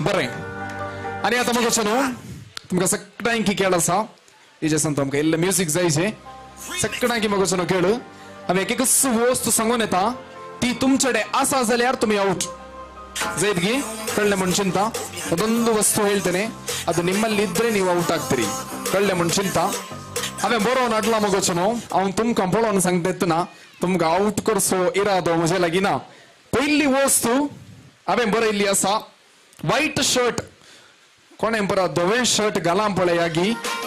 बरें आनी आतां मगोचो न्हू तुमकां सगळ्यांक खेळ आसा हेजे सांगता आमकां इल्लें म्युजीक जायचें सगळ्यांक मगोचो न्हू खेळ आमी एक वस्त सांगून येता ती तुमचे कडेन आसा जाल्यार तुमी आउट जायत गी कळ्ळें म्हण चिंता ಅದೊಂದು ವಸ್ತು ಹೇಳ್ತೇನೆ ಅದು ನಿಮ್ಮಲ್ಲಿ ಇದ್ರೆ ನೀವು ಔಟ್ ಆಗ್ತೀರಿ ಕಳ್ಳೆ ಮುಂಚಿಂತ हांवें बरोवन हाडला मगोचो न्हू हांव तुमकां पळोवन सांगता येतना तुमकां आउट करचो इरादो म्हजे लागीं ना पयली वस्त हांवें बरयल्ली आसा व्हाईट शर्ट कोणें बरो धवे शर्ट घालां पळय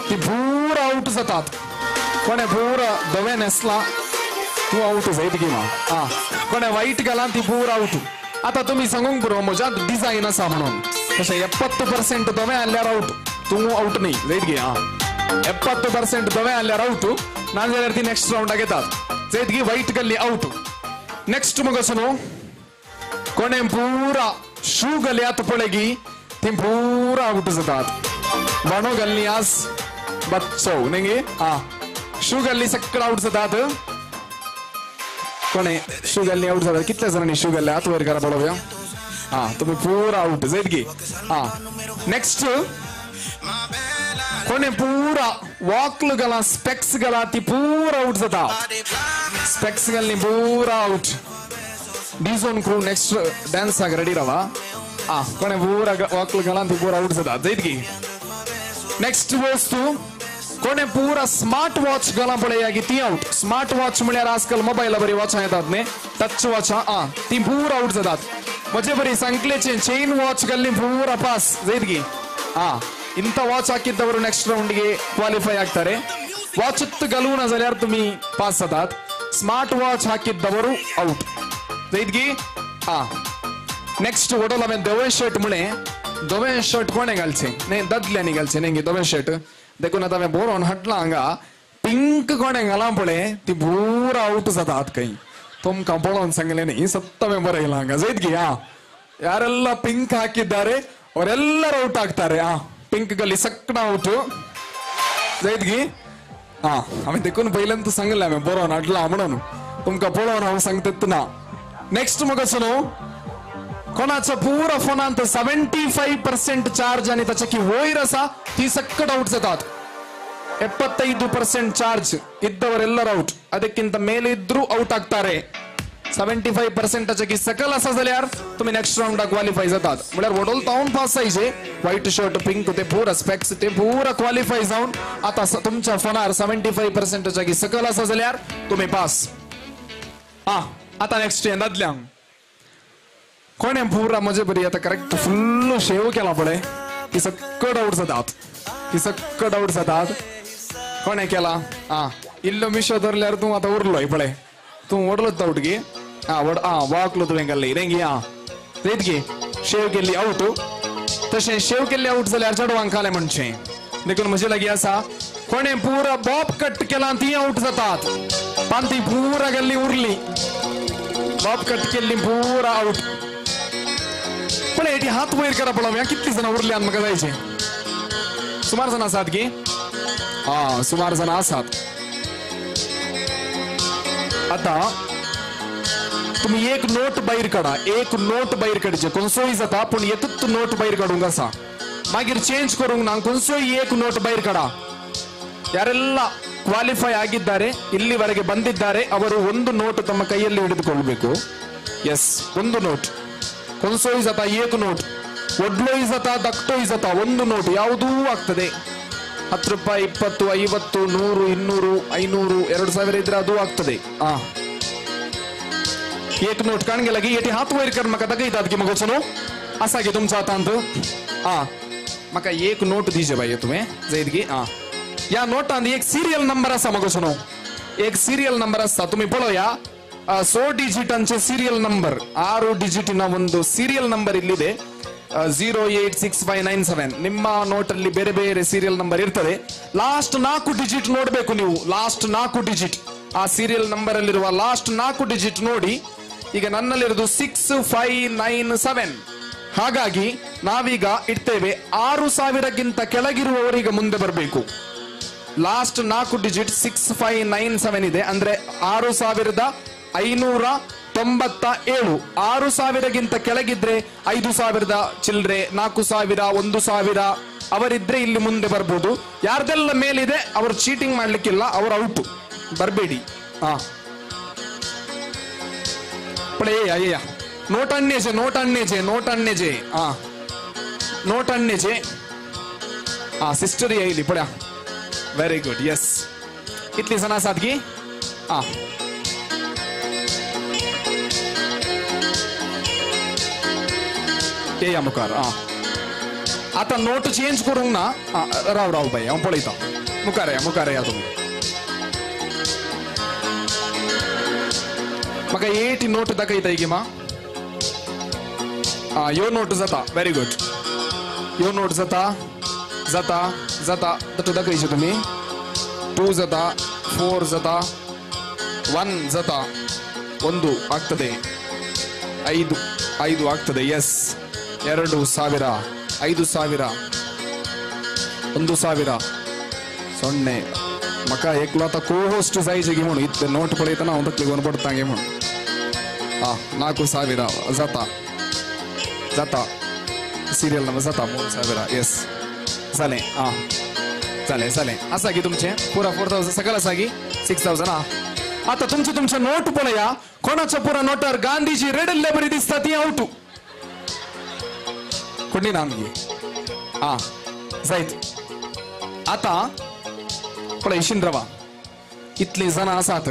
ती पूर आउट जातात कोणे पुरा धवे नेसला तू आउट जायत गेमा कोणे वाईट गेला ती पुरा आउट आता तुम्ही सांगूंक बरो म्हज्या डिझाईन आसा म्हणून तशें 70% धवे आल्यार आउट तू आउट न्ही जायत गे 70% धवे आल्यार आउट नाजाल्यार ती नेक्स्ट राउंडाक येतात जायत गी वाईट गेल्ली आउट नेक्स्ट मग असो न्हू कोणे पुरा शू घाल्यात पळय गी ती पुरा आउट जातात बाणो घाल्ली आज बच्चो न्ही शू घाल्ली सगळं आउट जातात कोणे शू घाल्ली आउट जातात कितल्या जणांनी शू घाल्ले हात वयर करा पळोवया तुम्ही पुरा आउट जायत गी नेक्स्ट कोणे पुरा वॉकल घाला स्पेक्स घाला ती पुरा आउट जाता स्पेक्स घाल्ली पुरा आउट डीजोन क्रू नेक्स्ट डान्स रेडी रावा कोणे पुरा वॉकल घाला ती पुरा आउट जाता जायत गी नेक्स्ट वस्तू कोणे पुरा स्मार्ट वॉच घाला पळय गी ती आउट स्मार्ट वॉच म्हळ्यार आजकाल मोबायला बरी वॉच येतात न्ही टच वॉच ती पुरा आउट जातात म्हणजे बरी संकलेचे चैन वॉच घाल्ली पुरा पास जायत गी ಇಂಥ ವಾಚ್ ಹಾಕಿದ್ದವರು ನೆಕ್ಸ್ಟ್ ರೌಂಡ್ಗೆ ಕ್ವಾಲಿಫೈ ಆಗ್ತಾರೆ ವಾಚ್ ಗಲೂನ ಜಾल्यार तुम्ही पास जातात स्मार्ट वॉच हाकिದ್ದವರು ಔಟ್ जायतगी नेक्स्ट वडोला में दवे शर्ट कोणे घालचे नाही ददल्यानी घालचे नाही दवे शर्ट देखून आता मैं बोरोन हटला हांगा पिंक कोणे घाला पळय ती पूरा ಔಟ್ जातात काही तुमका बोळोन सांगले नहीं सत्तवे बरयला हांगा जायतगी ಯಾರೆಲ್ಲ ಪಿಂಕ್ ಹಾಕಿದ್ದಾರೆ ಅವರೆಲ್ಲರೂ ಔಟ್ ಆಗ್ತಾರೆ पिंक गली सकना ಔಟ್ जायतगी आम्ही देखून पहिल्यांदा सांगले आम्ही बरोन हाडला म्हणून तुमका पळोवन हांव सांगता ना नेक्स्ट मग असो न्हू कोणाचा पुरा फोनांत 75% चार्ज आणि त्याच्या की वयर असा ती सकट ಔಟ್ जातात 75% ಚಾರ್ಜ್ ಇದ್ದವರೆಲ್ಲರೂ ಔಟ್ ಅದಕ್ಕಿಂತ ಮೇಲೆ ಇದ್ರೂ ಔಟ್ ಆಗ್ತಾರೆ 75% ची सकल असा जाल्यार तुम्ही नेक्स्ट राउंड क्वालिफाय जातात म्हळ्यार वडोल तावन पास जायचे व्हाईट शर्ट पिंक ते पूरा स्पेक्स ते पूरा क्वालिफाय जावन आता तुमच्या फोनार 75% ची सकल असा जाल्यार तुम्ही पास आता नेक्स्ट येदातल्यांक कोणे पूरा मजे बरी आता करेक्ट फुल्ल शेव केला पळय ती सकट ಔಟ್ जातात कोणे केला इल्लो मिशो धरल्यार तू आता उरलोय पळय तू ओडलोच ಔಟ್ गे वाकलो तुवें घाल्ली रेंगी जायतगी शेव केल्ली ಔಟ್ तशें शेव केल्ली ಔಟ್ जाल्यार चेडवांक खालें म्हणचें देखून म्हजे लागीं आसा कोणे पुरा बॉब कट केला ती ಔಟ್ जातात पण ती पुरा गेल्ली उरली बॉब कट केल्ली पुरा ಔಟ್ पळय ती हात वयर करा पळोवया कितली जाणां उरली आनी म्हाका जायचें सुमार जाणां आसात गे सुमार जाणां आसात आता तुम्ही एक नोट बाहेर काढा काडचे कोणसोय जाता पण येतच नोट बाहेर काढूंक आसा मागीर चेंज करूंक ना कोणसोय एक नोट बाहेर काढा ಯಾರೆಲ್ಲ ಕ್ವಾಲಿಫೈ ಆಗಿದ್ದಾರೆ ಇಲ್ಲಿವರೆಗೆ ಬಂದಿದ್ದಾರೆ ಅವರು ಒಂದು ನೋಟ್ ತಮ್ಮ ಕೈಯಲ್ಲಿ ಹಿಡಿದುಕೊಳ್ಳಬೇಕು ಎಸ್ ಒಂದು ನೋಟ್ ಕೊನ್ಸೋಯ್ ಜತ ಏಕ ನೋಟ್ ಒಡ್ಲೋಯ್ ಜತ ದಕ್ಟೋಯ್ ಜತ ಒಂದು ನೋಟ್ ಯಾವುದೂ ಆಗ್ತದೆ 10 ರೂಪಾಯಿ 20 50 100 200 500 2000 ಇದ್ರೆ ಅದು ಆಗ್ತದೆ एक नोट काढणे लगी येते हात वयर कर मका दाखयतात की मग चलो असा की तुमचा तांत मका एक नोट दीजे भाई तुम्हें जायत की या नोटांत एक सीरियल नंबर असा मग चलो एक सीरियल नंबर असता तुम्ही पळोया 100 डिजिटांचे सीरियल नंबर 6 ಡಿಜಿಟಿನ ಒಂದು सीरियल नंबर ಇಲ್ಲಿದೆ 086597 ನಿಮ್ಮ ನೋಟ್ ಅಲ್ಲಿ ಬೇರೆ ಬೇರೆ सीरियल नंबर ಇರ್ತದೆ ಲಾಸ್ಟ್ 4 ಡಿಜಿಟ್ ನೋಡಬೇಕು ನೀವು ಲಾಸ್ಟ್ 4 ಡಿಜಿಟ್ ಆ सीरियल नंबर ಅಲ್ಲಿರುವ ಲಾಸ್ಟ್ 4 ಡಿಜಿಟ್ ನೋಡಿ ಈಗ ನನ್ನಲ್ಲಿರೋದು 6597 ಹಾಗಾಗಿ ನಾವೀಗ ಇಡ್ತೇವೆ 6000 ಗಿಂತ ಕೆಳಗಿರುವವರಿಗೆ ಮುಂದೆ ಬರಬೇಕು ಲಾಸ್ಟ್ 4 ಡಿಜಿಟ್ 6597 ಇದೆ ಅಂದ್ರೆ 6597 6000 ಗಿಂತ ಕೆಳಗಿದ್ರೆ 5000 ಚಿಲ್ಲರೆ 4000 1000 ಅವರಿದ್ರೆ ಇಲ್ಲಿ ಮುಂದೆ ಬರಬಹುದು ಯಾರ್ದೆಲ್ಲ ಮೇಲಿದೆ ಅವರು ಚೀಟಿಂಗ್ ಮಾಡ್ಲಿಕ್ಕಿಲ್ಲ ಅವರು ಔಟ್ ಬರಬೇಡಿ पड़े आइया नोट अन्य जे सिस्टर ये पड़ा वेरी गुड यस कितनी जना सादगी ये या मुकार आता नोट चेंज करूंग ना राव भाई हम पळयता मुकार या तुम्ही म्हाका 8 नोट दाखयताय की मा यो नोट जाता व्हेरी गुड यो नोट जाता जाता जाता तो दाखयचे तुम्ही 2 जाता 4 जाता 1 जाता 1 ಆಗ್ತದೆ 5 ಆಗ್ತದೆ ಎಸ್ 2,000 5,000 1,000 0 म्हाका एकलो आतां को होस्ट जायचे गे म्हणून इतले नोट पळयतना हांव तकली घेवन पडटा गे म्हणून 4,000 जाता जाता सिरियल नंबर जाता 3,000 येस जालें जालें जालें आसा गी तुमचें पुरा 4,000 सकल आसा गी 6,000 आता तुमचे नोट पळया कोणाच्या पुरा नोटार गांधीजी रेडल्ले बरी दिसता ती आवटू कोणी नाम गे जायत आता पळयशीन रवा इतले जाण आसात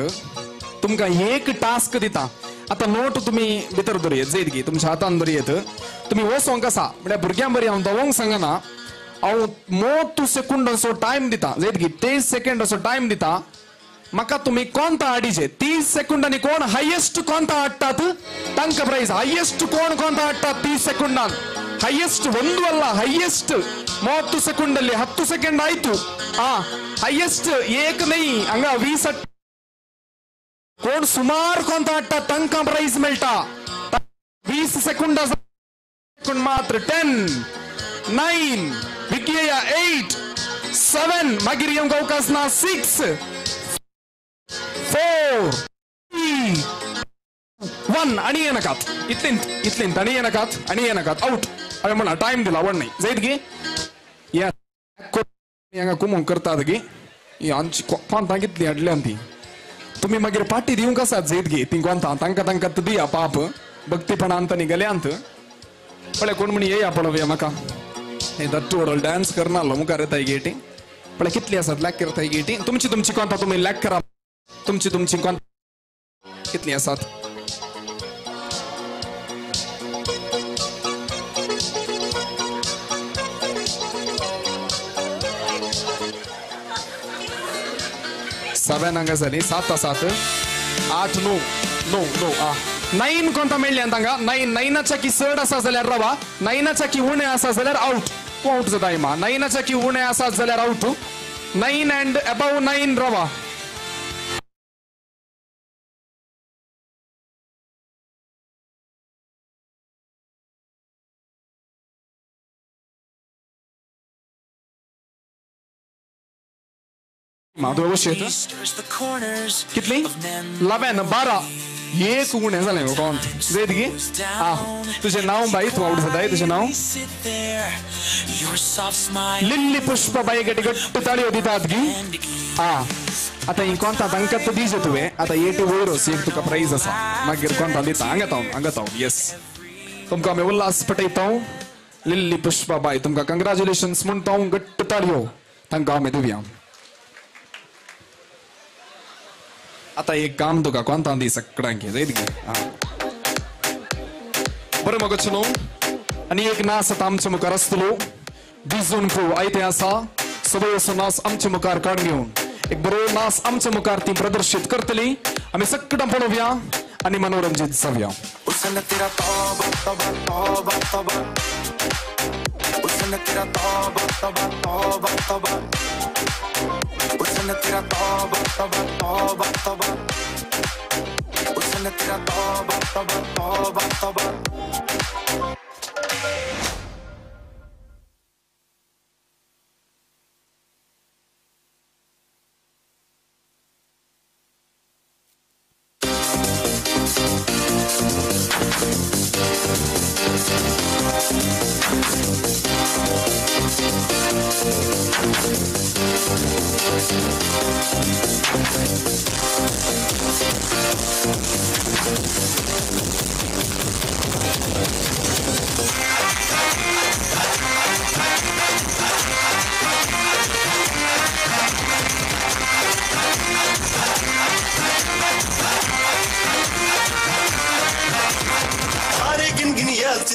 तुमकां एक टास्क दिता आता नोट तुम्ही भितर दवरयत जैत गी तुमच्या हातान दवरयत तुम्ही वोसोंक आसा म्हणजे भुरग्यां बरी हांव दोवोंक सांगना हांव 30 सेकंड असो टाइम दिता जैत गी 30 सेकंड असो टाइम दिता म्हाका तुम्ही कोणता आडीचे 30 सेकंडांनी कोण हायेस्ट कोणता हाडटात तांकां प्राइज हायेस्ट कोणता हाडटात 30 सेकंडान हायेस्ट ಒಂದು ಅಲ್ಲ हायेस्ट 30 ಸೆಕೆಂಡಲ್ಲಿ 10 ಸೆಕೆಂಡ್ ಆಯ್ತು हायेस्ट एक नहीं हंगा 20 कोण सुमार कोणता हाडटा तांकां प्राइज मेळटा 20 सेकंड मात्र 10 9 विकिया 8 7 मागीर येवंक अवकाश ना 6 4 3 1 आणि येनाकात इतलेंत आणि येनाकात आउट अरे म्हणा टाइम दिला वन नाही जायत गे या हांगा कुमोंग करतात गे आमची कोणता कितली हाडल्या ती तुम्ही मागीर पार्टी दिवंक आसात जायत गे ती कोणता तांकां दिया पाप भक्तीपणांत आनी गल्यांत पळय कोण म्हणी येया पळोवया म्हाका हे दट्टू ओडल डान्स करनालो मुखार येताय गेटी पळय कितली आसात लॅक करताय गेटी तुमची कोणता तुम्ही लॅक करा तुमची कोणता कितली आसात हांगा जाली 7 7 8 9 9 कोणता मेळ्ळी तांकां 9 की चड आसा जाल्यार रवा 9 की उणे आसा जाल्यार आउट जाता इमा 9 की उणे आसा जाल्यार आउट 9 and above 9 रवा कितली 11 12 एक उणे जालें कोण जायत गी तुझे नाव बाई तू आवड जाताय तुझे नाव लिल्ली पुष्पाबाई गट्ट ताळयो दितात गी आता ही कोणता तांकां तो दिजे तुवें आता 8 वयरोस एक तुका प्राइज आसा मागीर कोणता दिता हांगा येस तुमकां आमी उल्हास पटयता लिल्ली पुष्पाबाई तुमकां कंग्रॅच्युलेशन्स म्हणटा गट्ट ताळयो तांकां आमी दिवया आता एक काम तुका कोणता दी सगळ्यांक जायत गे बरें मगो आनी एक नाच आतां आमच्या मुखार आसतलो डिजून पो आयते आसा सगळो असो नाच आमच्या मुखार काडून घेवन एक बरो नाच आमच्या मुखार ती प्रदर्शीत करतली आमी सगळां पळोवया आनी मनोरंजीत जावया उसने तेरा तौबा तौबा तौबा तौबा उसने तेरा तौबा तौबा तौबा तौबा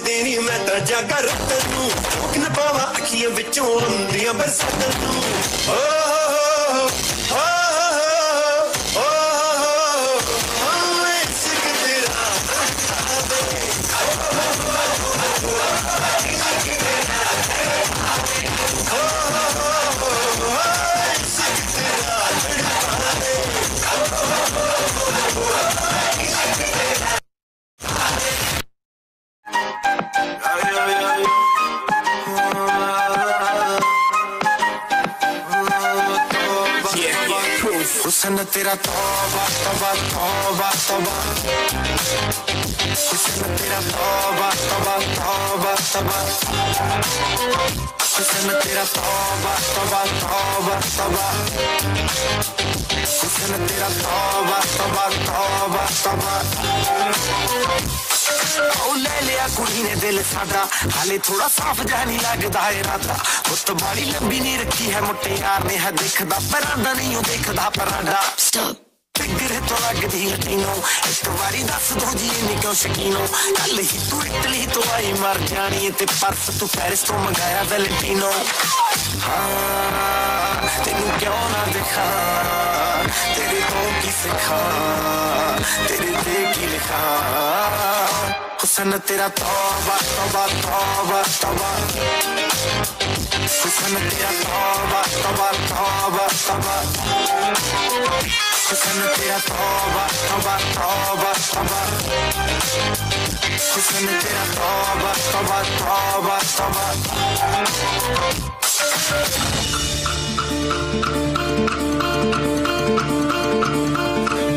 देनी मैं तो जागा रत नू न पावा अखियां विचों आंदियां बरसात नू हुस्न तेरा तौबा तौबा तौबा तौबा हुस्न तेरा तौबा तौबा तौबा तौबा हुस्न तेरा तौबा तौबा तौबा तौबा हुस्न तेरा तौबा तौबा तौबा तौबा ओ ले लिया कुड़ी ने दिल सादा हाले थोड़ा साफ जानी लगदा है राता उस तो बड़ी लंबी नहीं रखी है मुट्टे यार ने है देखदा परांदा नहीं हो देखदा परांदा स्टॉप फिगर तो लगदी लटीनो एक बारी दस दो जी नहीं क्यों शकीनो कल ही तू इटली तो आई मर जानी ते परस तू पेरिस तो मंगाया वैलेंटिनो हाँ तेनू क्यों ना दिखा तेरे तो की सिखा तेरे दे की लिखा हुस्न तेरा तौबा तौबा तौबा तौबा हुस्न तेरा तौबा तौबा तौबा तौबा हुस्न तेरा तौबा तौबा तौबा तौबा हुस्न तेरा तौबा तौबा तौबा तौबा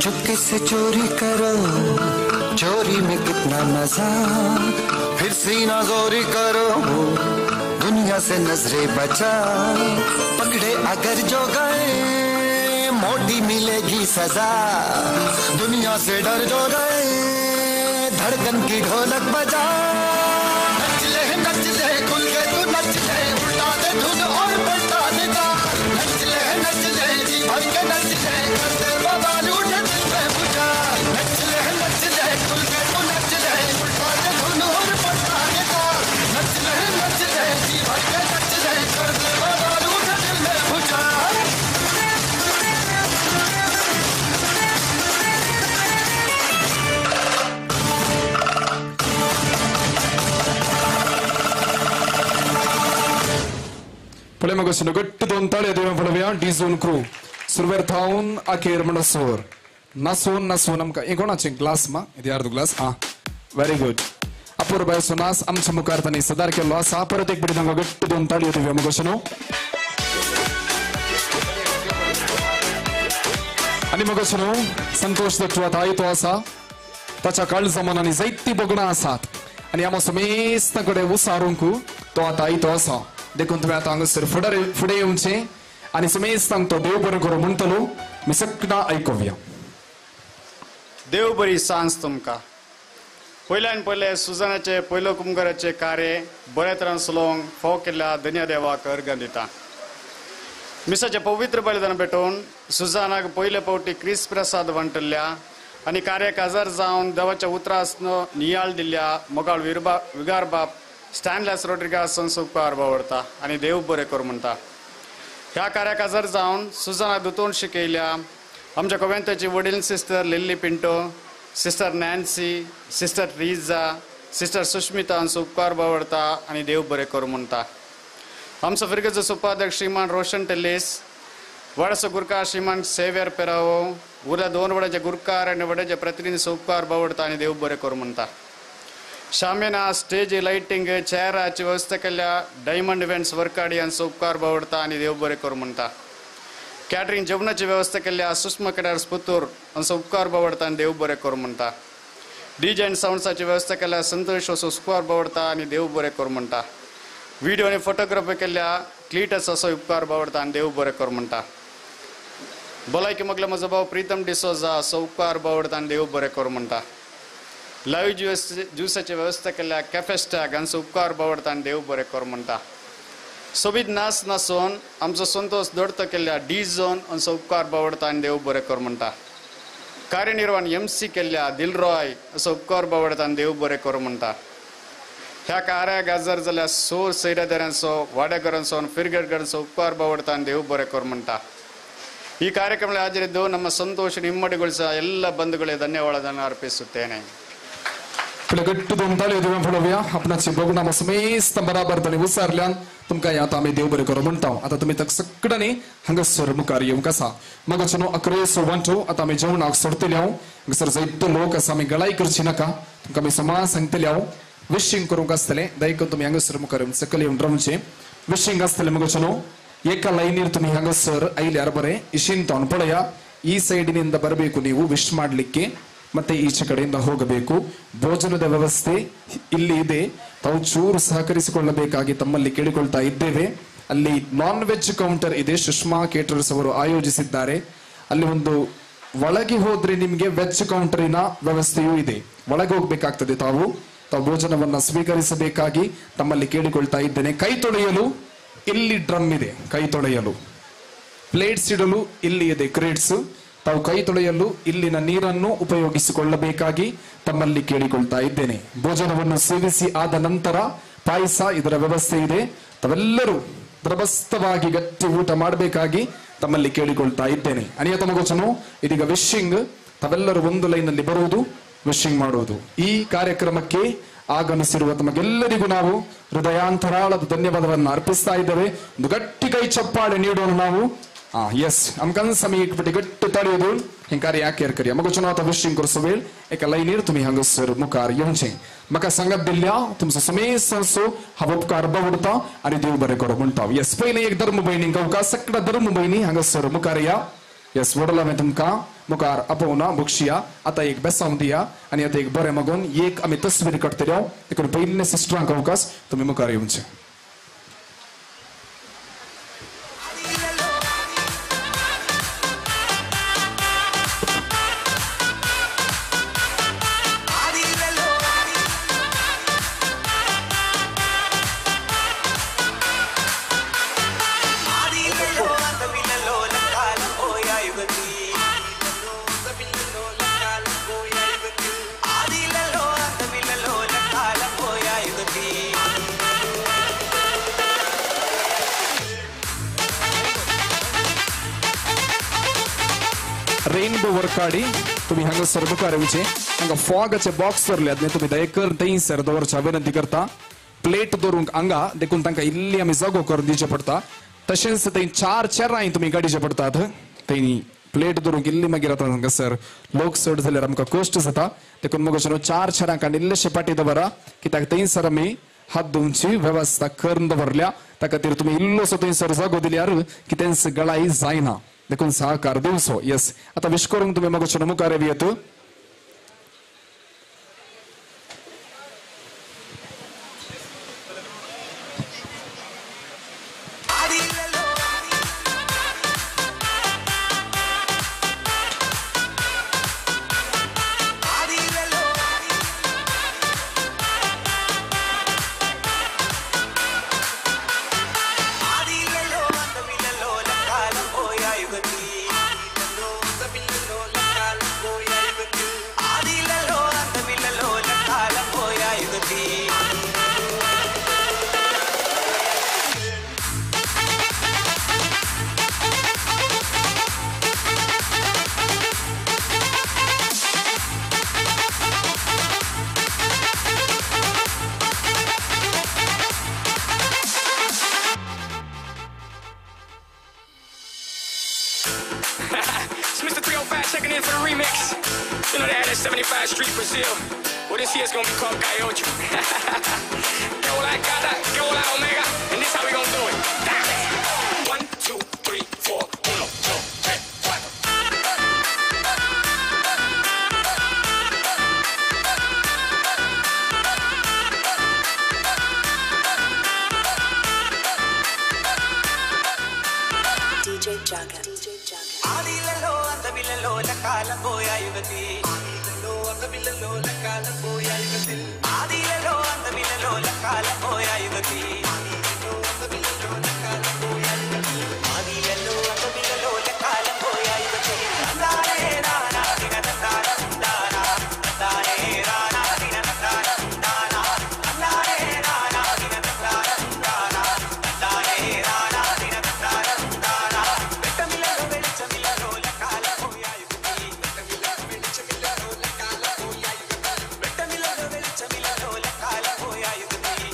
चुपके से चोरी करो चोरी में कितना मजा फिर सीना जोरी करो दुनिया से नजरें बचा पकड़े अगर जो गए मोटी मिलेगी सजा दुनिया से डर जो गए धड़कन की ढोलक बजा नच ले खुल के तू नच ले उल्टा दे धुन और पलटा दे जा नच ले जी भर के नच ले कर दे बवाल उठे दिल में बुझा नच ले खुल के तू नच ले उल्टा दे धुन और पलटा दे जा नच ले जी भर के नच ले कर दे बवाल उठे दिल में बुझा Polema gosino gatti don tale devan polevia dizon crew surver town akhir manasor nason am ka egona ching glass ma idiardu glass very good apurba sonas am chamukartani sadar ke lo sa paratek bidanga gatti don tale devan gosino ani magosino santosh datwa tai to asa tacha kal zamanani zaiti bogna asat ani amo समस्त कडे उसारूंकू तो ताई तो asa देखून तुम्ही आता हांगासर फुडें येवचें आनी समेस्त तो देव बरें करूं म्हणटलो मी सगळां आयकुया देव बरी सांज तुमकां पयल्यान पयले सुजानाचे पयलो कुंभाराचे कार्य बरे तरेन चलोवंक फाव केल्ल्या धन्य देवाक अर्घ दिता मिसाचे पवित्र बलिदान भेटून सुजानाक पयले फावटी क्रिस्त प्रसाद वांटल्या आनी कार्याक हजर जावन देवाच्या उतरासन नियाळ दिल्ल्या मोगाळ विगार बाप स्टॅनलेस रोड्रिगास उपकार आवडता आणि देव बरें कर म्हणटा ह्या कार्याक हजर जावन सुजाना दुतोन शिकयल्या आमच्या कवेंताची वडील sister Lilly Pinto sister Nancy sister Riza sister Sushmita उपकार आवडता आणि देव बरें कर म्हणटा आमचो फिरगेचो उपाध्यक्ष श्रीमान रोशन टेलीस वडसो गुरकार श्रीमान सेव्यर पेरावो उरल्या 2 वड्याचे गुरकार आणि वड्याचे प्रतिनिधी उपकार आवडता आणि देव बरें कर म्हणटा शामियाना स्टेज लाइटिंग चेअराची व्यवस्था केल्या डायमंड इव्हेंट्स वर्काडी यांचा उपकार आवडता आणि देव बरें कर म्हणटा कॅटरिंग जेवणाची व्यवस्था केल्या सुषमा केडार्स पुतूर यांचा उपकार आवडता आणि देव बरें कर म्हणटा डीजे अँड साऊंड्साची व्यवस्था केल्या संतोष उपकार आवडता आणि देव बरें कर म्हणटा व्हिडिओ आणि फोटोग्राफी केल्या क्लिटस असो उपकार आवडता आणि देव बरें कर म्हणटा भलायकी मगला म्हजो भाव प्रीतम डिसोजा असो उपकार आवडता आणि देव बरें कर म्हणटा लाईव्ह ज्यूसाची व्यवस्था केल्या कॅफेस्टॅग हांचो उपकार आवडता आणि देव बरें कर म्हणटा सोबीत नाच नाचोवन आमचो संतोष दडतो केल्या डी झोन हांचो उपकार आवडता आणि देव बरें कर म्हणटा कार्यनिर्वाहण MC केल्या दिलरॉय असो उपकार आवडता आणि देव बरें कर म्हणटा ह्या कार्याक हजर जाल्यार सोर सैरादारांचो वाडेकरांचो फिरगडकरांचो उपकार आवडता आणि देव बरें कर म्हणटा ಈ ಕಾರ್ಯಕ್ರಮದಲ್ಲಿ ಹಾಜರಿದ್ದು ನಮ್ಮ ಸಂತೋಷ ಇಮ್ಮಡಿಗೊಳಿಸಿದ ಎಲ್ಲ ಬಂಧುಗಳಿಗೆ ಧನ್ಯವಾದಗಳನ್ನು ಅರ್ಪಿಸುತ್ತೇನೆ. गट्टू दोन ताले देऊन पळोवया आपणाची बघून आम्हा समेस्त बराबर तणी विचारल्यान तुमकां आता आमी देव बरें करूं म्हणटा. आता तुमी तक सगळ्यांनी हांगासर मुखार येवंक आसा. मगाच्यान 11:15 आता आमी जेवणाक सोडतले हांव. हांगासर जायते लोक आसा आमी गळाई करची नाका. तुमकां आमी समान सांगतले हांव. विशिंग करूंक आसतले दयकून तुमी हांगासर मुखार येवन सकयल येवन रावचे. विशिंग आसतले मगाच्यान एका लायनीर तुमी हांगासर आयल्यार बरें इशिन तावन पळया. ಈ ಸೈಡಿನಿಂದ ಬರಬೇಕು, ನೀವು ವಿಶ್ ಮಾಡ್ಲಿಕ್ಕೆ, ಮತ್ತೆ ಈಚೆ ಕಡೆಯಿಂದ ಹೋಗಬೇಕು. ಭೋಜನದ ವ್ಯವಸ್ಥೆ ಇಲ್ಲಿ ಇದೆ, ತಾವು ಚೂರು ಸಹಕರಿಸಿಕೊಳ್ಳಬೇಕಾಗಿ ತಮ್ಮಲ್ಲಿ ಕೇಳಿಕೊಳ್ತಾ ಇದ್ದೇವೆ. ಅಲ್ಲಿ ನಾನ್ ವೆಜ್ ಕೌಂಟರ್ ಇದೆ, ಸುಷ್ಮಾ ಕೇಟರರ್ಸ್ ಅವರು ಆಯೋಜಿಸಿದ್ದಾರೆ. ಅಲ್ಲಿ ಒಂದು ಒಳಗೆ ಹೋದ್ರೆ ನಿಮ್ಗೆ ವೆಜ್ ಕೌಂಟರಿನ ವ್ಯವಸ್ಥೆಯೂ ಇದೆ, ಒಳಗೆ ಹೋಗ್ಬೇಕಾಗ್ತದೆ. ತಾವು ಭೋಜನವನ್ನ ಸ್ವೀಕರಿಸಬೇಕಾಗಿ ತಮ್ಮಲ್ಲಿ ಕೇಳಿಕೊಳ್ತಾ ಇದ್ದೇನೆ. ಕೈ ತೊಳೆಯಲು ಇಲ್ಲಿ ಡ್ರಮ್ ಇದೆ, ಕೈ ತೊಳೆಯಲು ಪ್ಲೇಟ್ಸ್ ಇಡಲು ಇಲ್ಲಿ ಇದೆ ಕ್ರೇಟ್ಸ್. ತಾವು ಕೈ ತೊಳೆಯಲು ಇಲ್ಲಿನ ನೀರನ್ನು ಉಪಯೋಗಿಸಿಕೊಳ್ಳಬೇಕಾಗಿ ತಮ್ಮಲ್ಲಿ ಕೇಳಿಕೊಳ್ತಾ ಇದ್ದೇನೆ. ಭೋಜನವನ್ನು ಸೇವಿಸಿ ಆದ ನಂತರ ಪಾಯಸ ಇದರ ವ್ಯವಸ್ಥೆ ಇದೆ. ತಾವೆಲ್ಲರೂ ಪ್ರಬಸ್ತವಾಗಿ ಗಟ್ಟಿ ಊಟ ಮಾಡಬೇಕಾಗಿ ತಮ್ಮಲ್ಲಿ ಕೇಳಿಕೊಳ್ತಾ ಇದ್ದೇನೆ. ಅನಿಯ ತಮಗೋಚನು ಇದೀಗ ವಿಶಿಂಗ್, ತಾವೆಲ್ಲರೂ ಒಂದು ಲೈನ್ ಅಲ್ಲಿ ಬರುವುದು, ವಿಶಿಂಗ್ ಮಾಡುವುದು. ಈ ಕಾರ್ಯಕ್ರಮಕ್ಕೆ ಆಗಮಿಸಿರುವ ತಮಗೆಲ್ಲರಿಗೂ ನಾವು ಹೃದಯಾಂತರಾಳದ ಧನ್ಯವಾದವನ್ನು ಅರ್ಪಿಸ್ತಾ ಇದ್ದೇವೆ. ಒಂದು ಗಟ್ಟಿ ಕೈ ಚಪ್ಪಾಳೆ ನೀಡೋಣ ನಾವು. यस आमकां समीक पटी गट्ट ताळयो दिवन हें कार्य याकेर करया. मगो चुनाव आता विशिंग करसो वेळ एका लायनीर तुमी हांगासर मुखार येवचें. म्हाका सांगत दिल्ल्या तुमचो समेस्तसो हांव उपकार बावडटा आनी देव बरें करो म्हणटा. यस पयलीं एक धर्म भयणींक अवकाश, सगळ्या धर्म भयणी हांगासर मुखार या. यस वडला हांवें तुमकां मुखार आपोवना, बक्षिया. आतां एक बेसांव दिया आनी आतां एक बरें मागून एक आमी तस्वीर काडटल्यो. देखून पयलीं सिस्टरांक अवकाश, तुमी मुखार येवचें. रेनबो वर्काडी तुम्ही हांगासर मुखार येवचें. हांगा फॉगाचे बॉक्स दवरले, आदले तुम्ही दयेकर थंयसर दवरच्या विनंती करता. प्लेट दवरूंक हांगा देखून तांकां इल्ली आमी जागो करून दिवचे पडटा. तशेंच थंय 4 चेरांय तुम्ही काडचे पडटात. थंय प्लेट दवरूंक इल्ली मागीर आतां हांगासर लोक चड जाल्यार आमकां कश्ट जाता. देखून मगो 4 चेरांक आनी इल्लेशे पाटी दवरा, कित्याक थंयसर आमी हात धुवची वेवस्था करून दवरल्या. त्या खातीर तुमी इल्लोसो थंयसर जागो दिल्यार कितेंच गळाई जायना. देखून सहकार दिवचो. यस आता विश करूंक तुमी मगो मुखार येत. It's Mr. 305 checking in for the remix. You know they had that 75 Street Brazil. Well, this year's gonna be called Gaiocho. Que hola gata, que hola omega, and this how we gonna do it. 1, 2, 3, 4, 1, 2, 3, 4. DJ Jaga. ఆదిలలో అందమిలలో లకాల పోయా యుగతి ఆదిలలో అందమిలలో లకాల పోయా యుగతి ఆదిలలో అందమిలలో లకాల పోయా యుగతి ఆదిలలో అందమిలలో లకాల పోయా యుగతి ఆదిలలో అందమిలలో లకాల పోయా యుగతి తందారే రానా దినతార తందారా తందారే రానా దినతార తందారా తందారే రానా దినతార తందారా తందారే రానా దినతార తందారా వెట్టమిలలో వెలిచమిలలో లకాల పోయా యుగతి వెట్టమిలలో వెలిచమిలలో లకాల పోయా యుగతి వెట్టమిలలో వెలిచమిలలో లకాల పోయా యుగతి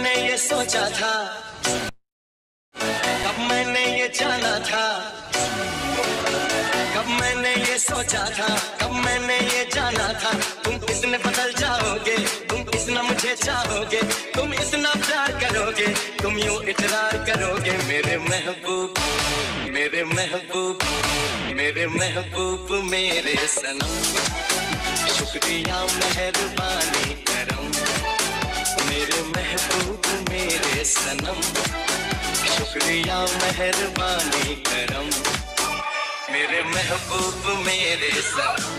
मैंने ये सोचा था, कब मैंने ये जाना था, कब मैंने ये सोचा था, कब मैंने ये जाना था, तुम कितने बदल जाओगे, तुम कितना मुझे चाहोगे, तुम इतना प्यार करोगे, तुम यूं इकरार करोगे मेरे महबूब, मेरे महबूब, मेरे महबूब, मेरे सनम, शुक्रिया मेहरबानी करम, मेरे महबूब मेरे सनम, शुक्रिया मेहरबानी करम, मेरे महबूब मेरे सनम,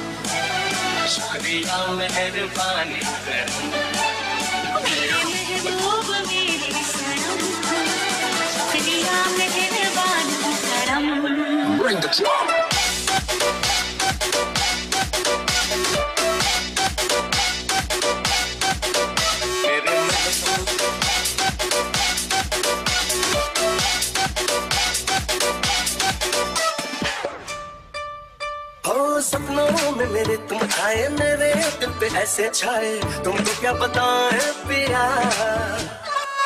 शुक्रिया मेहरबानी करम, मेरे महबूब मेरे सनम, शुक्रिया मेहरबानी करम। Bring the drum. सपनों में मेरे तुम आए, मेरे दिल पे ऐसे छाए, तुमको क्या बताएं पिया,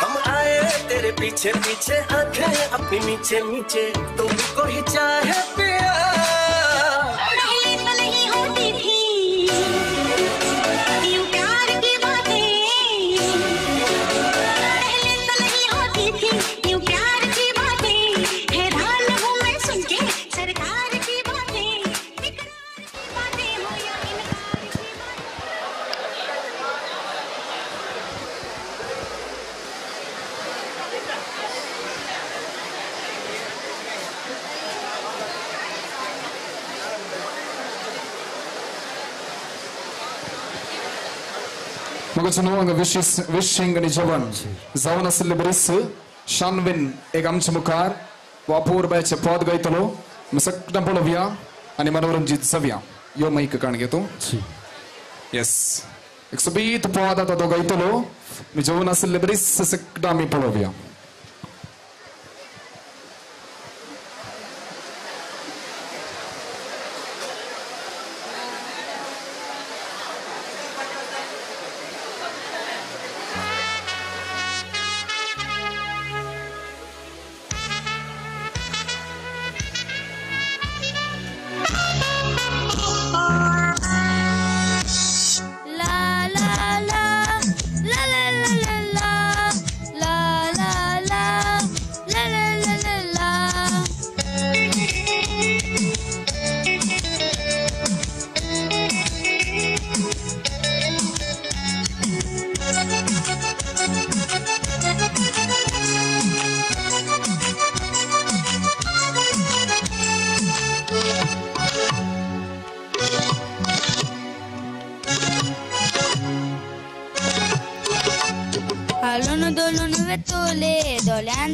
हम आए तेरे पीछे पीछे, आंखें अपनी नीचे नीचे, तुमको ही चाहे पिया। पहले तो नहीं होती थी यूं प्यार की बातें, पहले तो नहीं होती थी यूं प्यार की बातें, हैरान हूँ मैं सुन के सरकार की बातें। Magacunong wishing ni Jawan Zauna Silibris Shanwin Egam Chamukar Wapur by Chapod Gaitolo Masak Tampolovia and Manoranjit Savia. Yo make a cangeto. Yes. Exhibit Pada to Gaitolo Mijona Silibris Sekdami Polovia.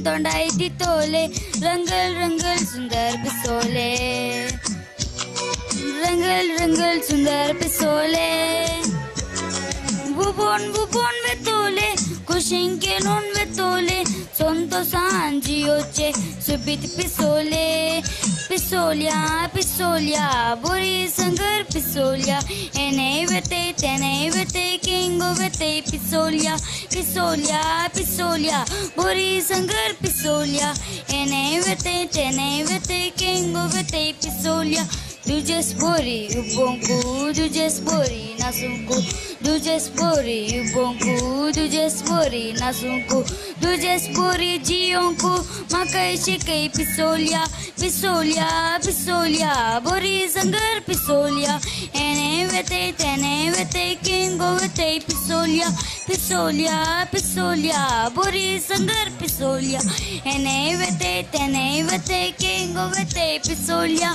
तोंडाई दी तोले रंगल रंगल सुंदर पिसोले, रंगल रंगल सुंदर पिसोले, बुबोन बुबोन वे तोले कुशिंग के नोन वे तोले, सोंतो सांजी ओचे सुबित पिसोले, पिसोलिया पिसोलिया बुरी संगर पिसोलिया, एने वेते तेने वेते किंगो वेते पिसोलिया, पिसोलिया पिसोलिया बुरी संगर पिसोलिया, एने वेते तेने वेते किंगो वेते पिसोलिया, दुजेस बोरी ubonku dujes bori nasunku, dujes bori ubonku dujes bori nasunku, dujes bori jionku makai shikai pisolia, pisolia pisolia bori sangar pisolia, ene vete tene vete kingo vete pisolia, pisolia pisolia bori sangar pisolia, ene vete tene vete kingo vete pisolia.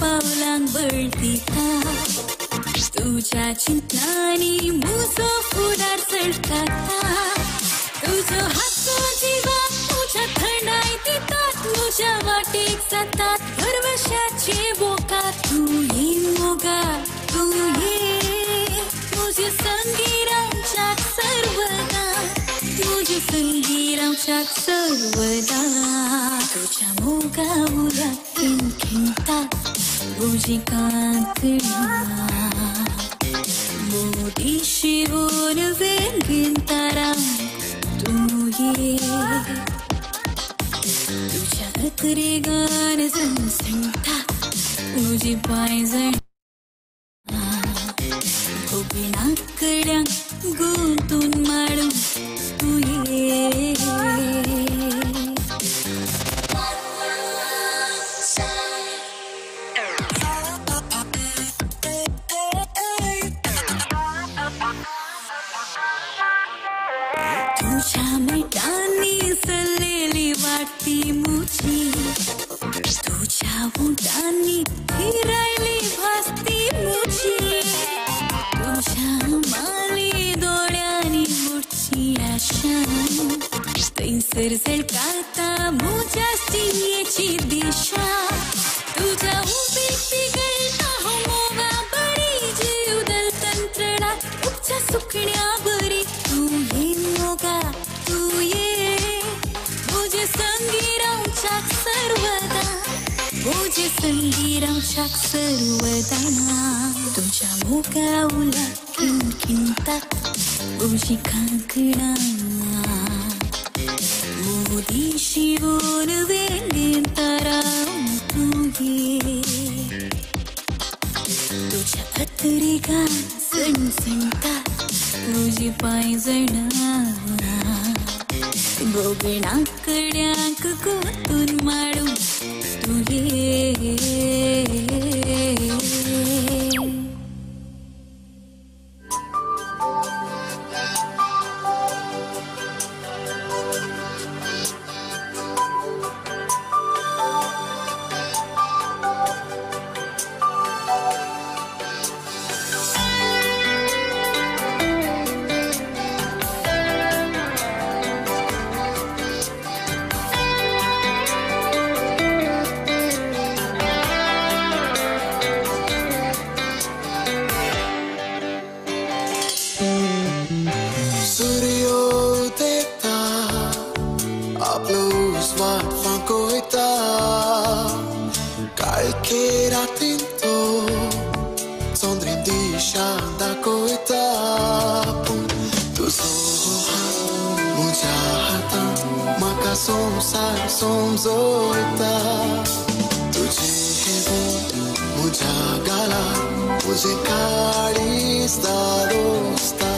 पावलांक बळ दिता तुझ्या चिंतनांनी म्हजो फुडार चडकाता तुझो हातचो जिवा तुझ्या थंडाय दितात म्हज्या वाटेक जातात गर्वशाचे बोका तू ये मोगा तू ये म्हजे संगी रावच्याक सर्वदा तुझे संगी रावच्याक सर्वदा तुझ्या मोगा उलाक खिंखिंता तुझी कांकणा मोदी शिवून वेगीन तारा तू ये तुझ्या अतरेगान संसंता तुझी पायजण गोपिनाकड्यांक गुंतून माडून तू ये तुझ्या मिठांनी सल्लेली वाटती मुझी तुझ्या उंटांनी फिरायली भासती मुझी तुझ्या माली दोड्यांनी मुडची आशा थंयसर झळकाता म्हज्या स्टियेची दिशा तुझ्या उबीक पिगळटा हो मोगा बरी जीव दलतंत्रणा तुझ्या सुकण्या बरी तू ये मोगा तू ये म्हजे संगी रावच्याक सर्वदा म्हजे संगी रावच्याक सर्वदा तुझ्या मोगा उलाक खिंखिंता तुझी कांकणा मोदी शिवून वेगीन तारा तू ये तुझ्या अतरेगान सणसणटा तुझी पायजणा गोबिणाकड्यांक गुंतून माडून तू ये समजोता तुझे हेवून म्हज्या गाला म्हजे काळीजता दोस्ता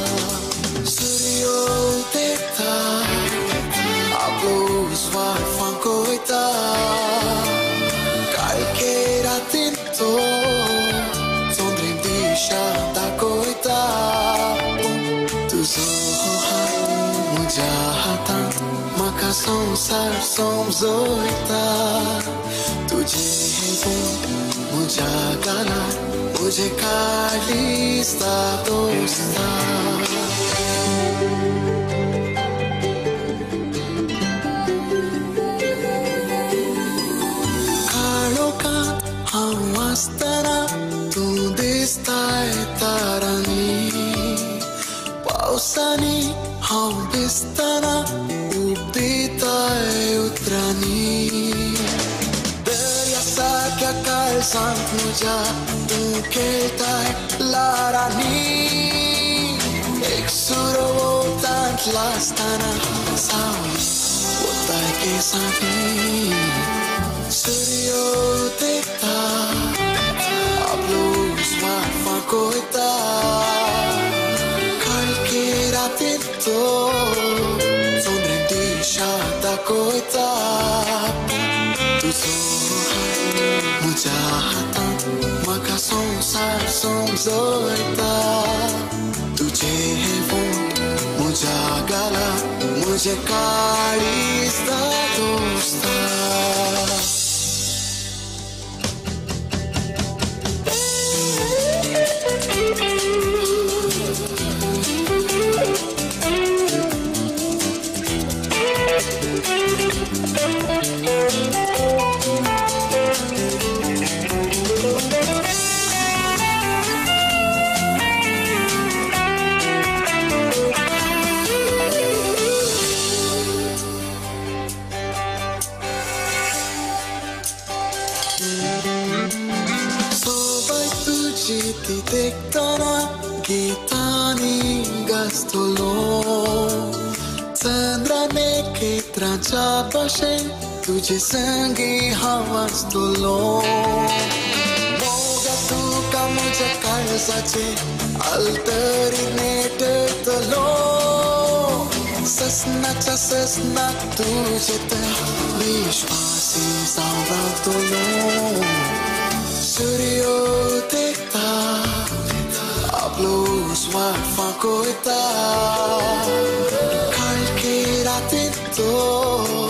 सूर्यो देता आपलो उजवाड फांकोयता काळके रातीन तो चोंद्रेन दिशा दाखोयता तुजो हात म्हज्या हातांत म्हाका संवसार समजोयता तुझे हेवून म्हज्या गालार म्हजे काळीजता दोस्ता काळोखांत हांव आसतना तूं दिसताय तारांनी पावसांनी हांव भिजतना उबदिताय उतरांनी दर्या सारक्या काळजांत म्हज्या तूं खेळटाय लारांनी एक सुरो वोतांत लासतना सावली वताय केसांनी सूर्यो देता आपलो उजवाड फांकोयता काळके रातीन तो चोंद्रेन दिशा दाखोयता तुजो हात म्हज्या हातांत म्हाका संवसार समजोयता तुझे हेवून म्हज्या गालार म्हजे काळीजता दोस्ता hawastolo Sandrane ketracha pashe Tuje sangi hawastolo Moga tu kamuja kalsache Altari netetalo Sasnacha sasnak tuje te Vishwasi savratolo Suryo tekta Ablos wafakoita Kalke ratito